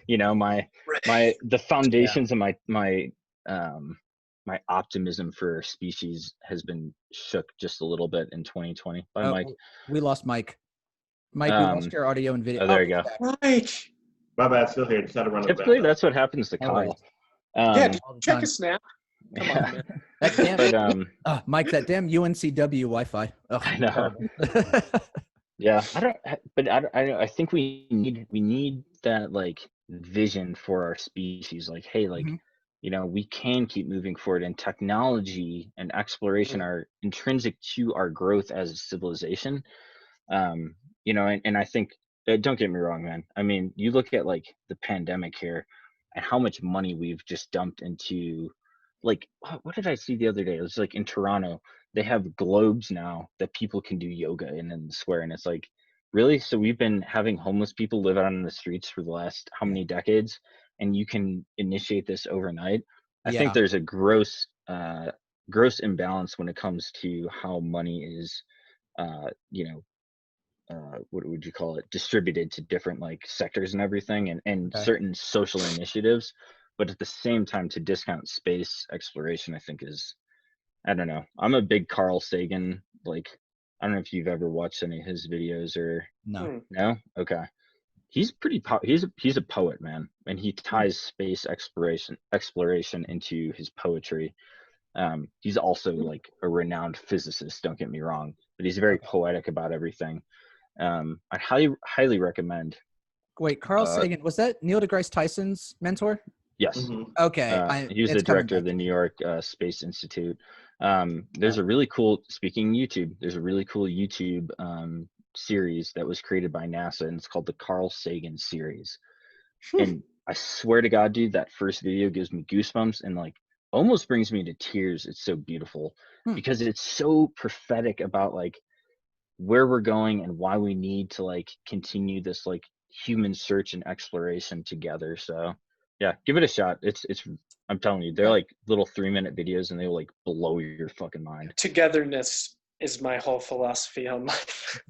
The foundations of my optimism for our species has been shook just a little bit in 2020 by Mike. We lost Mike. Mike, we lost your audio and video. Oh, there you go. Mike. My bad, still here. Just had to run. Typically, that's what happens to Kyle. Check a snap. Come on, man. That damn, Mike, that damn UNCW Wi-Fi. Oh, I know. Yeah, I think we need that like vision for our species. Like, hey, like, we can keep moving forward, and technology and exploration are intrinsic to our growth as a civilization. And I think, don't get me wrong, man. I mean, you look at like the pandemic here and how much money we've just dumped into, like, what did I see the other day? It was like in Toronto, they have globes now that people can do yoga in and swear. And it's like, really? So we've been having homeless people live out on the streets for the last how many decades, and you can initiate this overnight? I think there's a gross imbalance when it comes to how money is, what would you call it, distributed to different like sectors and everything, and certain social initiatives. But at the same time, to discount space exploration, I think is, I don't know. I'm a big Carl Sagan, like, I don't know if you've ever watched any of his videos or no. Okay. He's pretty he's a poet, man, and he ties space exploration into his poetry. He's also like a renowned physicist, don't get me wrong, but he's very poetic about everything. I highly recommend. Wait, Carl Sagan, was that Neil deGrasse Tyson's mentor? Yes. Okay. He was the director of the New York Space Institute. There's a really cool, speaking YouTube, there's a really cool YouTube series that was created by NASA, and it's called the Carl Sagan series. And I swear to God, dude, that first video gives me goosebumps and like almost brings me to tears. It's so beautiful because it's so prophetic about like where we're going and why we need to like continue this like human search and exploration together. So yeah, give it a shot. It's I'm telling you, they're like little 3-minute videos and they will like blow your fucking mind. Togetherness is my whole philosophy on life.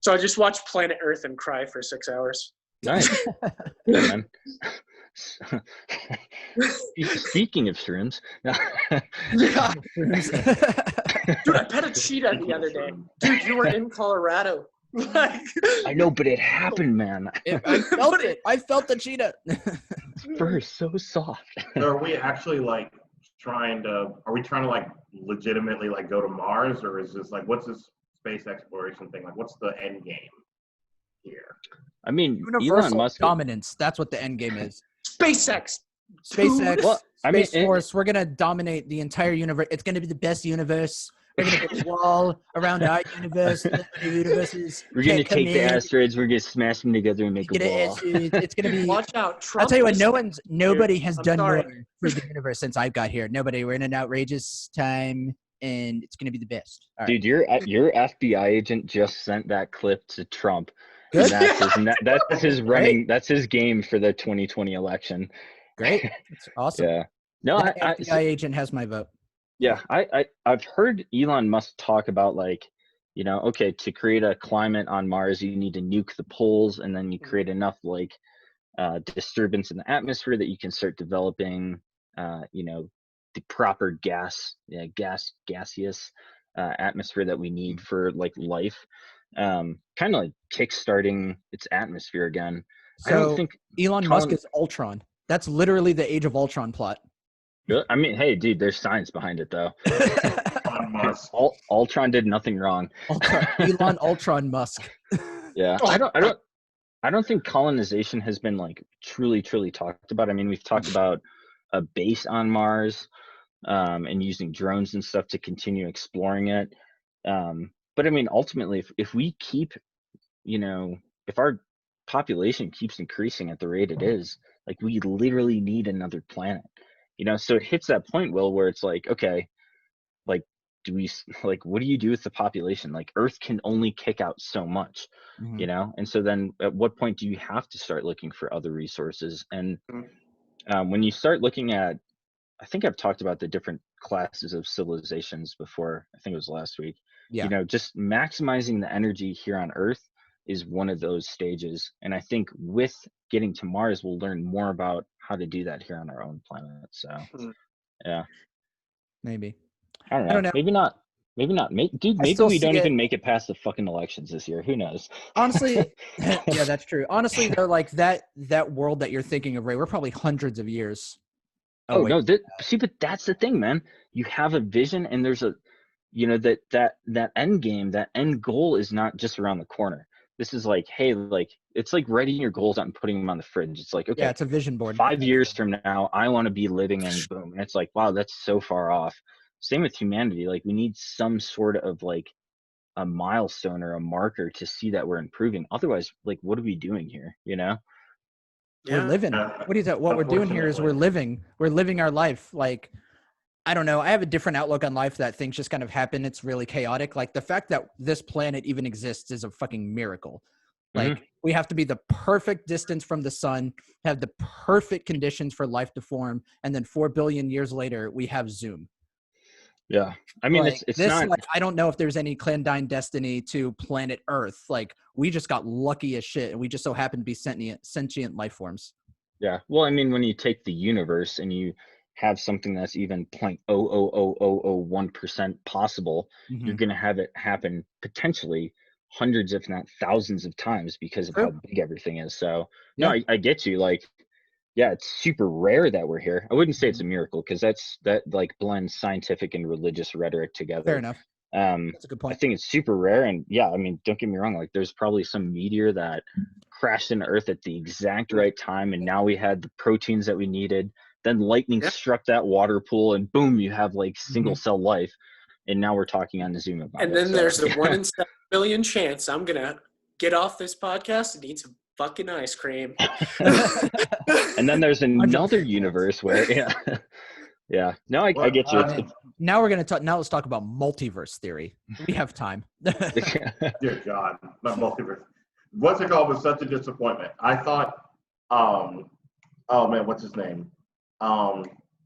So I just watch Planet Earth and cry for 6 hours. Nice. Yeah, man. Speaking of shrooms. Yeah. Dude, I pet a cheetah the other day. Dude, you were in Colorado. Like, I know, but it happened, man. I felt it. I felt the cheetah. Its fur is so soft. So are we actually like trying to like legitimately like go to Mars, or is this like, what's this space exploration thing? Like, what's the end game here? I mean, universal Elon Musk dominance. That's what the end game is. SpaceX. Well, Space Force. We're gonna dominate the entire universe. It's gonna be the best universe. We're gonna put a wall around our universe. Universes. We're gonna take the asteroids. We're gonna smash them together and make a wall. It's gonna be. Watch out! Trump. I'll tell you what. Nobody has done more for the universe since I've got here. Nobody. We're in an outrageous time, and it's gonna be the best. All right. Dude, your FBI agent just sent that clip to Trump. Good. That's his running. Great. That's his game for the 2020 election. Great. That's awesome. Yeah. No, FBI agent has my vote. Yeah, I've heard Elon Musk talk about like, okay, to create a climate on Mars, you need to nuke the poles, and then you create enough like disturbance in the atmosphere that you can start developing, the proper gaseous atmosphere that we need for like life. kind of like kickstarting its atmosphere again. So I don't think Elon Musk is Ultron. That's literally the Age of Ultron plot. I mean, hey, dude, there's science behind it, though. Ultron did nothing wrong. Elon Ultron Musk. Yeah, I don't think colonization has been like truly talked about. I mean, we've talked about a base on Mars, and using drones and stuff to continue exploring it. But I mean, ultimately, if we keep, if our population keeps increasing at the rate it is, like we literally need another planet. So it hits that point, Will, where it's like, okay, like, what do you do with the population? Like, Earth can only kick out so much, and so then at what point do you have to start looking for other resources? And when you start looking at, I think I've talked about the different classes of civilizations before. I think it was last week. Yeah. Just maximizing the energy here on Earth is one of those stages. And I think with getting to Mars, we'll learn more about how to do that here on our own planet. So, yeah. Maybe. I don't know. Maybe not. Dude, maybe we don't even make it past the fucking elections this year. Who knows? Honestly, yeah, that's true. Honestly, though, like that world that you're thinking of, Ray, we're probably hundreds of years away. Oh no, see, but that's the thing, man. You have a vision, and there's a, that end game, that end goal is not just around the corner. This is like, hey, like it's like writing your goals out and putting them on the fridge. It's like, okay, yeah, it's a vision board. 5 years from now, I want to be living, and boom, and it's like, wow, that's so far off. Same with humanity. Like, we need some sort of like a milestone or a marker to see that we're improving. Otherwise, like, what are we doing here? We're living. What we're doing here is we're living our life. Like, I don't know. I have a different outlook on life, that things just kind of happen. It's really chaotic. Like, the fact that this planet even exists is a fucking miracle. Like, we have to be the perfect distance from the sun, have the perfect conditions for life to form, and then 4 billion years later, we have Zoom. Yeah. I mean, like, it's not, like, I don't know if there's any clandestine destiny to planet Earth. Like, we just got lucky as shit, and we just so happen to be sentient life forms. Yeah. Well, I mean, when you take the universe and you have something that's even 0.00001% possible, you're going to have it happen potentially hundreds, if not thousands of times because of how big everything is. So no, I get you. Like, yeah, it's super rare that we're here. I wouldn't say it's a miracle, because that like blends scientific and religious rhetoric together. Fair enough. That's a good point. I think it's super rare. And yeah, I mean, don't get me wrong. Like, there's probably some meteor that crashed into Earth at the exact right time, and now we had the proteins that we needed. Then lightning struck that water pool, and boom, you have like single cell life. And now we're talking on the Zoom about and it. then there's a 1 in 7 billion chance I'm gonna get off this podcast and eat some fucking ice cream. And then there's another universe where yeah. No, I get you. Now we're gonna talk. Now let's talk about multiverse theory. We have time. Dear God, not multiverse. What's it called was such a disappointment. I thought, oh man, what's his name?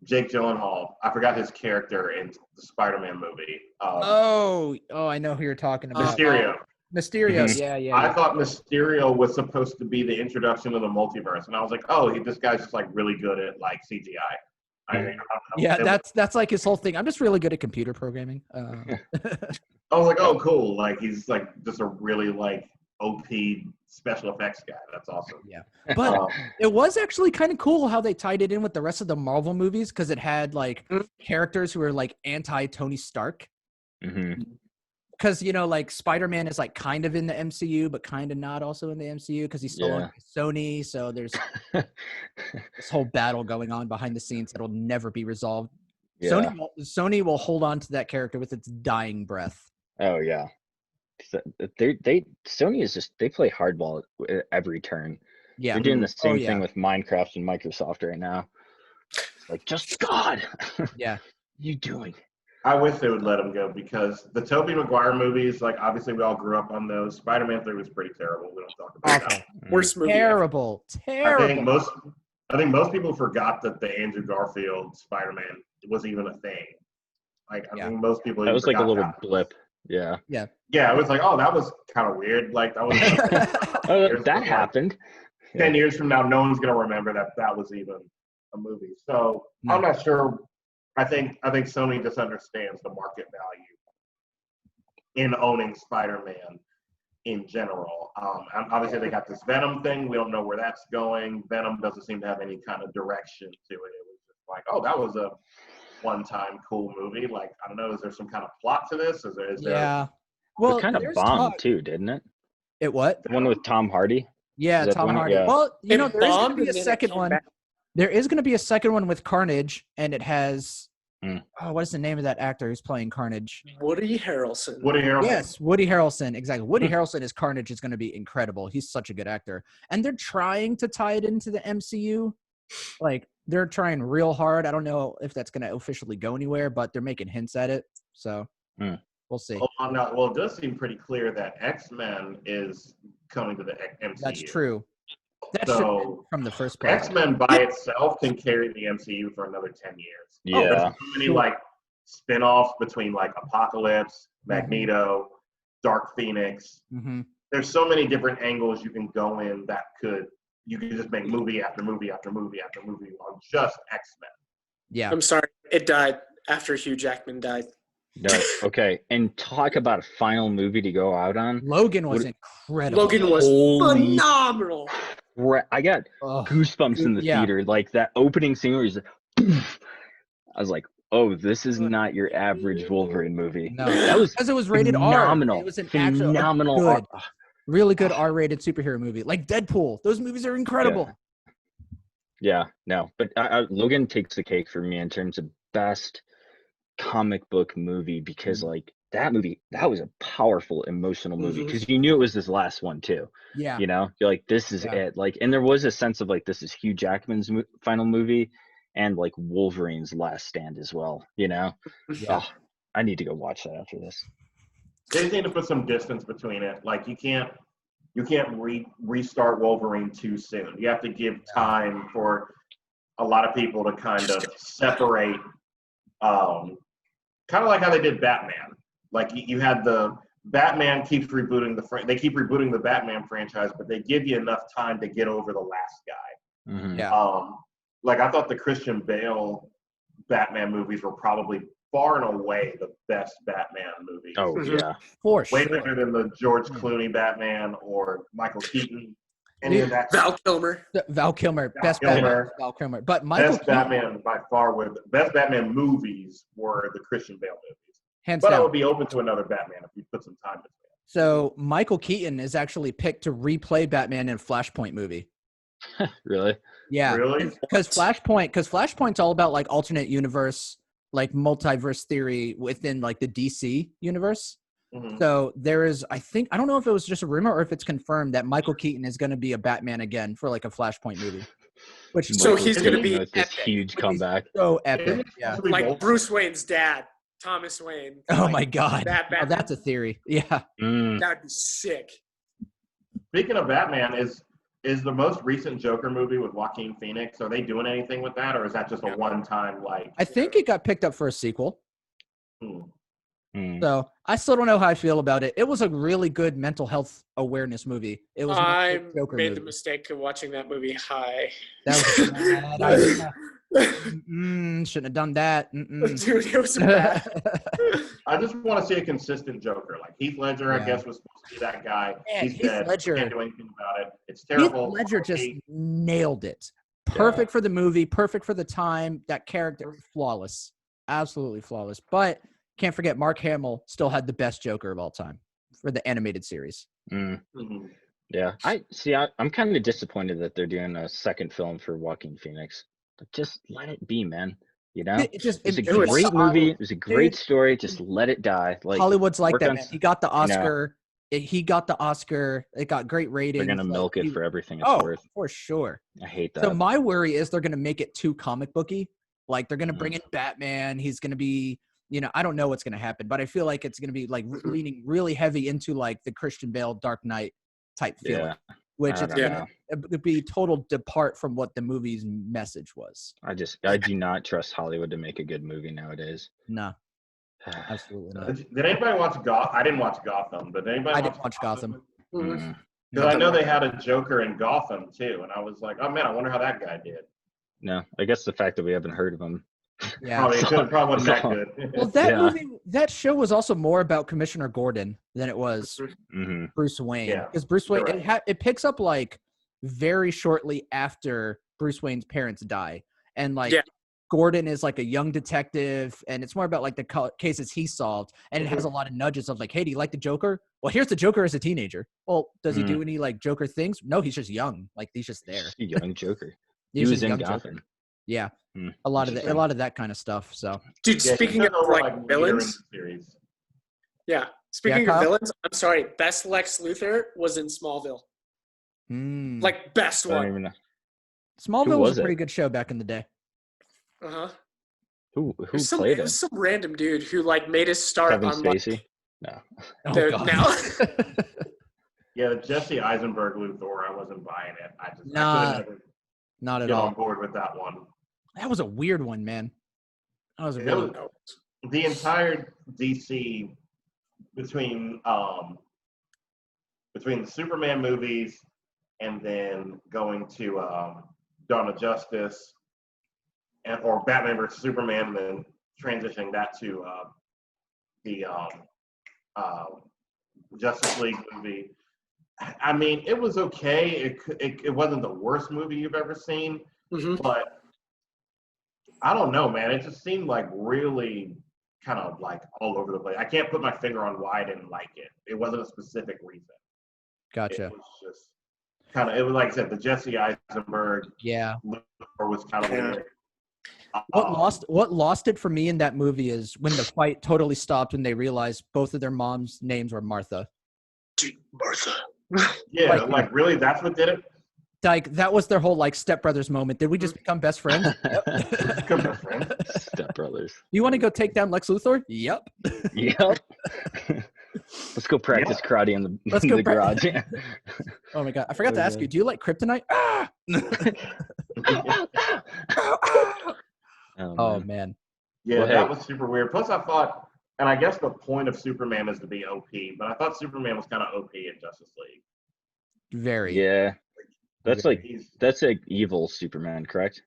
Jake Gyllenhaal. I forgot his character in the Spider-Man movie. I know who you're talking about. Mysterio. Mysterio, yeah. I thought Mysterio was supposed to be the introduction of the multiverse, and I was like, oh, this guy's just like really good at like CGI. Yeah, that's like his whole thing. I'm just really good at computer programming. I was like, oh, cool. Like, he's like just a really like OP special effects guy. That's awesome. Yeah, but it was actually kind of cool how they tied it in with the rest of the Marvel movies, because it had like characters who were like anti Tony Stark. Because like Spider-Man is like kind of in the MCU, but kind of not also in the MCU, because he's still on Sony. So there's this whole battle going on behind the scenes that'll never be resolved. Yeah. Sony will hold on to that character with its dying breath. Oh yeah, Sony is just, they play hardball at every turn. Yeah, they're doing the same thing with Minecraft and Microsoft right now. It's like, just God. Yeah. What are you doing? I wish they would let him go, because the Tobey Maguire movies, like, obviously we all grew up on those. Spider-Man 3 was pretty terrible. We don't talk about that. Worst movie. Terrible. I think most people forgot that the Andrew Garfield Spider-Man was even a thing. Like, I think most people. That was like a little blip. Yeah. Yeah. Yeah, it was like, oh, that was kind of weird. Like, that was. That happened. 10 years from now, no one's gonna remember that was even a movie. So I'm not sure. I think Sony just understands the market value in owning Spider-Man. in general. And obviously, they got this Venom thing. We don't know where that's going. Venom doesn't seem to have any kind of direction to it. It was just like, oh, that was a one-time cool movie. Like, I don't know, is there some kind of plot to this? Is there? Well, it kind of bombed too, didn't it? It what? The one with Tom Hardy. Yeah, Tom Hardy. Yeah. Well, It there is going to bombed be a and then it second came one. back. There is going to be a second one with Carnage, and it has what is the name of that actor who's playing Carnage? Woody Harrelson. Yes, Woody Harrelson. Exactly. Woody Harrelson as Carnage is going to be incredible. He's such a good actor, and they're trying to tie it into the MCU. Like they're trying real hard. I don't know if that's going to officially go anywhere, but they're making hints at it. So we'll see. Oh, no. Well, it does seem pretty clear that X-Men is coming to the MCU. That's true. That so from the first part. X-Men by itself can carry the MCU for another 10 years. Yeah. There's so many like spin-offs between like Apocalypse, Magneto, Dark Phoenix. There's so many different angles you can go in that you could just make movie after movie after movie after movie on just X-Men. Yeah. I'm sorry. It died after Hugh Jackman died. No. Okay. And talk about a final movie to go out on. Logan was incredible. Logan was phenomenal. I got goosebumps in the theater. Like that opening scene where he's like, I was like, oh, this is not your average Wolverine movie. No, that was because it was rated phenomenal. R. It was an phenomenal, good, really good R-rated superhero movie. Like Deadpool. Those movies are incredible. Yeah, no, but Logan takes the cake for me in terms of best comic book movie because like that was a powerful emotional movie because you knew it was his last one too. Yeah, you know, you're like, this is it. Like, and there was a sense of like, this is Hugh Jackman's final movie and like Wolverine's last stand as well. You know, I need to go watch that after this. They need to put some distance between it. Like you can't restart Wolverine too soon. You have to give time for a lot of people to kind of separate. Kind of like how they did Batman. Like you had the Batman keeps rebooting they keep rebooting the Batman franchise, but they give you enough time to get over the last guy. Yeah. Like I thought the Christian Bale Batman movies were probably far and away the best Batman movies. Oh yeah, for sure. Way better than the George Clooney Batman or Michael Keaton. Any of that. Val Kilmer. Best Batman. Val Kilmer. But Michael Keaton, Batman by far were the best Batman movies were the Christian Bale movies. Hands but down. I would be open to another Batman if you put some time into it. So Michael Keaton is actually picked to replay Batman in Flashpoint movie. Really? Yeah. Really? Because Flashpoint's all about like alternate universe, like multiverse theory within like the DC universe. So there is, I don't know if it was just a rumor or if it's confirmed that Michael Keaton is going to be a Batman again for like a Flashpoint movie. So he's going to be this huge comeback. So epic. Yeah. Like Bruce Wayne's dad, Thomas Wayne. Oh like, my God. Batman. That's a theory. Yeah. That'd be sick. Speaking of Batman, is the most recent Joker movie with Joaquin Phoenix, are they doing anything with that, or is that just a one-time like? I think it got picked up for a sequel. So I still don't know how I feel about it. It was a really good mental health awareness movie. It was. I made the mistake of watching that movie high. That was bad idea. Shouldn't have done that. Dude, it was bad. I just want to see a consistent Joker. Like Heath Ledger, I guess, was supposed to be that guy. Man, He's dead. Ledger, can't do anything about it. It's terrible. Heath Ledger just nailed it. Perfect for the movie. Perfect for the time. That character, flawless. Absolutely flawless. But can't forget, Mark Hamill still had the best Joker of all time for the animated series. Yeah, I'm kind of disappointed that they're doing a second film for Joaquin Phoenix. But just let it be, man. You know, it's a great movie. It was a great story. Just let it die. Like Hollywood's like that, man. He got the Oscar. He got the Oscar. It got great ratings. They're gonna milk it for everything it's worth. For sure. I hate that. So my worry is they're gonna make it too comic booky. Like they're gonna bring in Batman. He's gonna be. I don't know what's going to happen, but I feel like it's going to be like leaning really heavy into like the Christian Bale Dark Knight type feeling, which is going to be total depart from what the movie's message was. I do not trust Hollywood to make a good movie nowadays. No, absolutely not. Did anybody watch Gotham? I didn't watch Gotham, but anybody? I didn't watch Gotham. Because I know they had a Joker in Gotham too, and I was like, oh man, I wonder how that guy did. No, I guess the fact that we haven't heard of him Yeah. Probably wasn't that good. Well, that show was also more about Commissioner Gordon than it was Bruce Wayne. Yeah, because Bruce Wayne, right. it picks up like very shortly after Bruce Wayne's parents die, and like Gordon is like a young detective, and it's more about like the cases he solved, and it has a lot of nudges of like, hey, do you like the Joker? Well, here's the Joker as a teenager. Well, does he do any like Joker things? No, he's just young. Like he's just there. A young Joker. He was in Gotham. Joker. Yeah, a lot of that kind of stuff. So, dude, speaking of like villains, speaking of villains, I'm sorry, best Lex Luthor was in Smallville. Like best one. Smallville was a pretty good show back in the day. Who played him? It was some random dude who like made his start Kevin on Spacey? No. Now. Yeah, Jesse Eisenberg Luthor, I wasn't buying it. I couldn't not at get all on board with that one. That was a weird one, man. That was the entire DC between the Superman movies and then going to Dawn of Justice or Batman vs Superman, and then transitioning that to the Justice League movie. I mean, it was okay. It wasn't the worst movie you've ever seen, but I don't know, man. It just seemed like really kind of like all over the place. I can't put my finger on why I didn't like it. It wasn't a specific reason. Gotcha. It was just kind of, it was like I said, the Jesse Eisenberg was kind of weird. What lost it for me in that movie is when the fight totally stopped and they realized both of their moms' names were Martha. Martha. Yeah, like really, that's what did it? Like that was their whole like stepbrothers moment. Did we just become best friends? Become best friends. Stepbrothers. You want to go take down Lex Luthor? Yep. Let's go practice karate in the garage. Oh my god, I forgot to ask you. Do you like kryptonite? Oh man. Yeah, that was super weird. Plus, I thought, and I guess the point of Superman is to be OP, but I thought Superman was kind of OP in Justice League. Very. Yeah. That's like evil Superman, correct?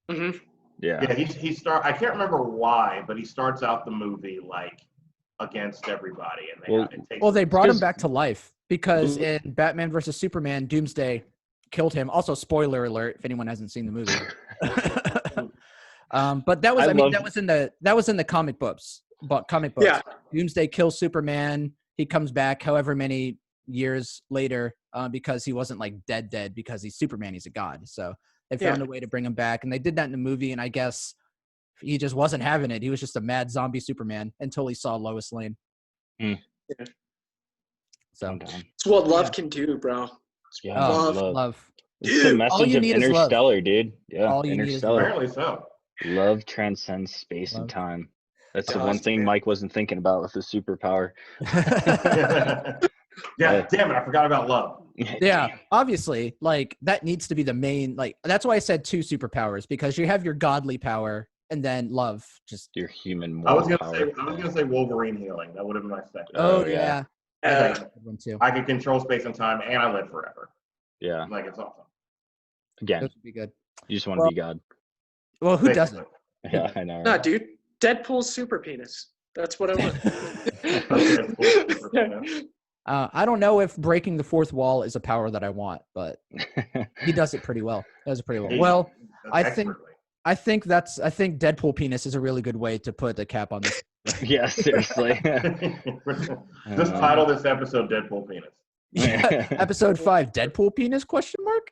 Yeah. Yeah, I can't remember why, but he starts out the movie like against everybody, and they brought him back to life because in Batman versus Superman, Doomsday killed him. Also, spoiler alert if anyone hasn't seen the movie. But that was in the comic books. Yeah. Doomsday kills Superman. He comes back however many years later because he wasn't like dead because he's Superman. He's a god. So they found a way to bring him back, and they did that in the movie. And I guess he just wasn't having it. He was just a mad zombie Superman until he saw Lois Lane. Yeah. So it's what love can do, bro. Yeah, love. It's the message of Interstellar, dude. Yeah, Interstellar. Apparently so. Love transcends space and time. That's the one thing Mike wasn't thinking about with the superpower. Yeah, damn it, I forgot about love. Yeah, obviously, like that needs to be the main. Like that's why I said 2 superpowers, because you have your godly power and then love, just your human moral power. I was gonna say Wolverine healing. That would have been my second. Oh yeah. One too. I could control space and time, and I live forever. Yeah, like it's awesome. Again, this would be good. You just want to be God. Well, who doesn't? Yeah, I know. Nah, dude. Deadpool's super penis. That's what I want. I don't know if breaking the fourth wall is a power that I want, but he does it pretty well. Does it pretty well. Well, I think Deadpool penis is a really good way to put a cap on this. Yeah, seriously. Just title this episode "Deadpool Penis." Yeah, episode 5, Deadpool penis? Question mark.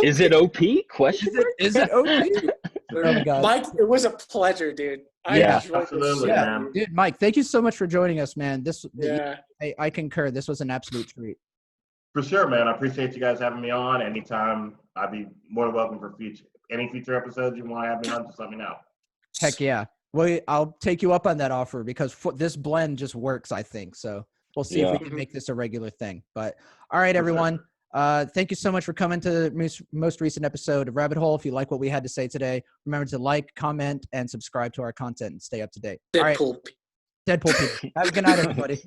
Is it OP? Question mark. Is it OP? Oh my God. Mike, it was a pleasure, dude. Absolutely, man. Dude, Mike, thank you so much for joining us, man. I concur. This was an absolute treat. For sure, man. I appreciate you guys having me on. Anytime, I'd be more than welcome for any future episodes you want to have me on. Just let me know. Heck yeah. Well, I'll take you up on that offer because this blend just works, I think. So we'll see if we can make this a regular thing. But all right, everyone. Thank you so much for coming to the most recent episode of Rabbit Hole. If you like what we had to say today, remember to like, comment, and subscribe to our content and stay up to date. Deadpool. All right. Deadpool. Have a good night, everybody.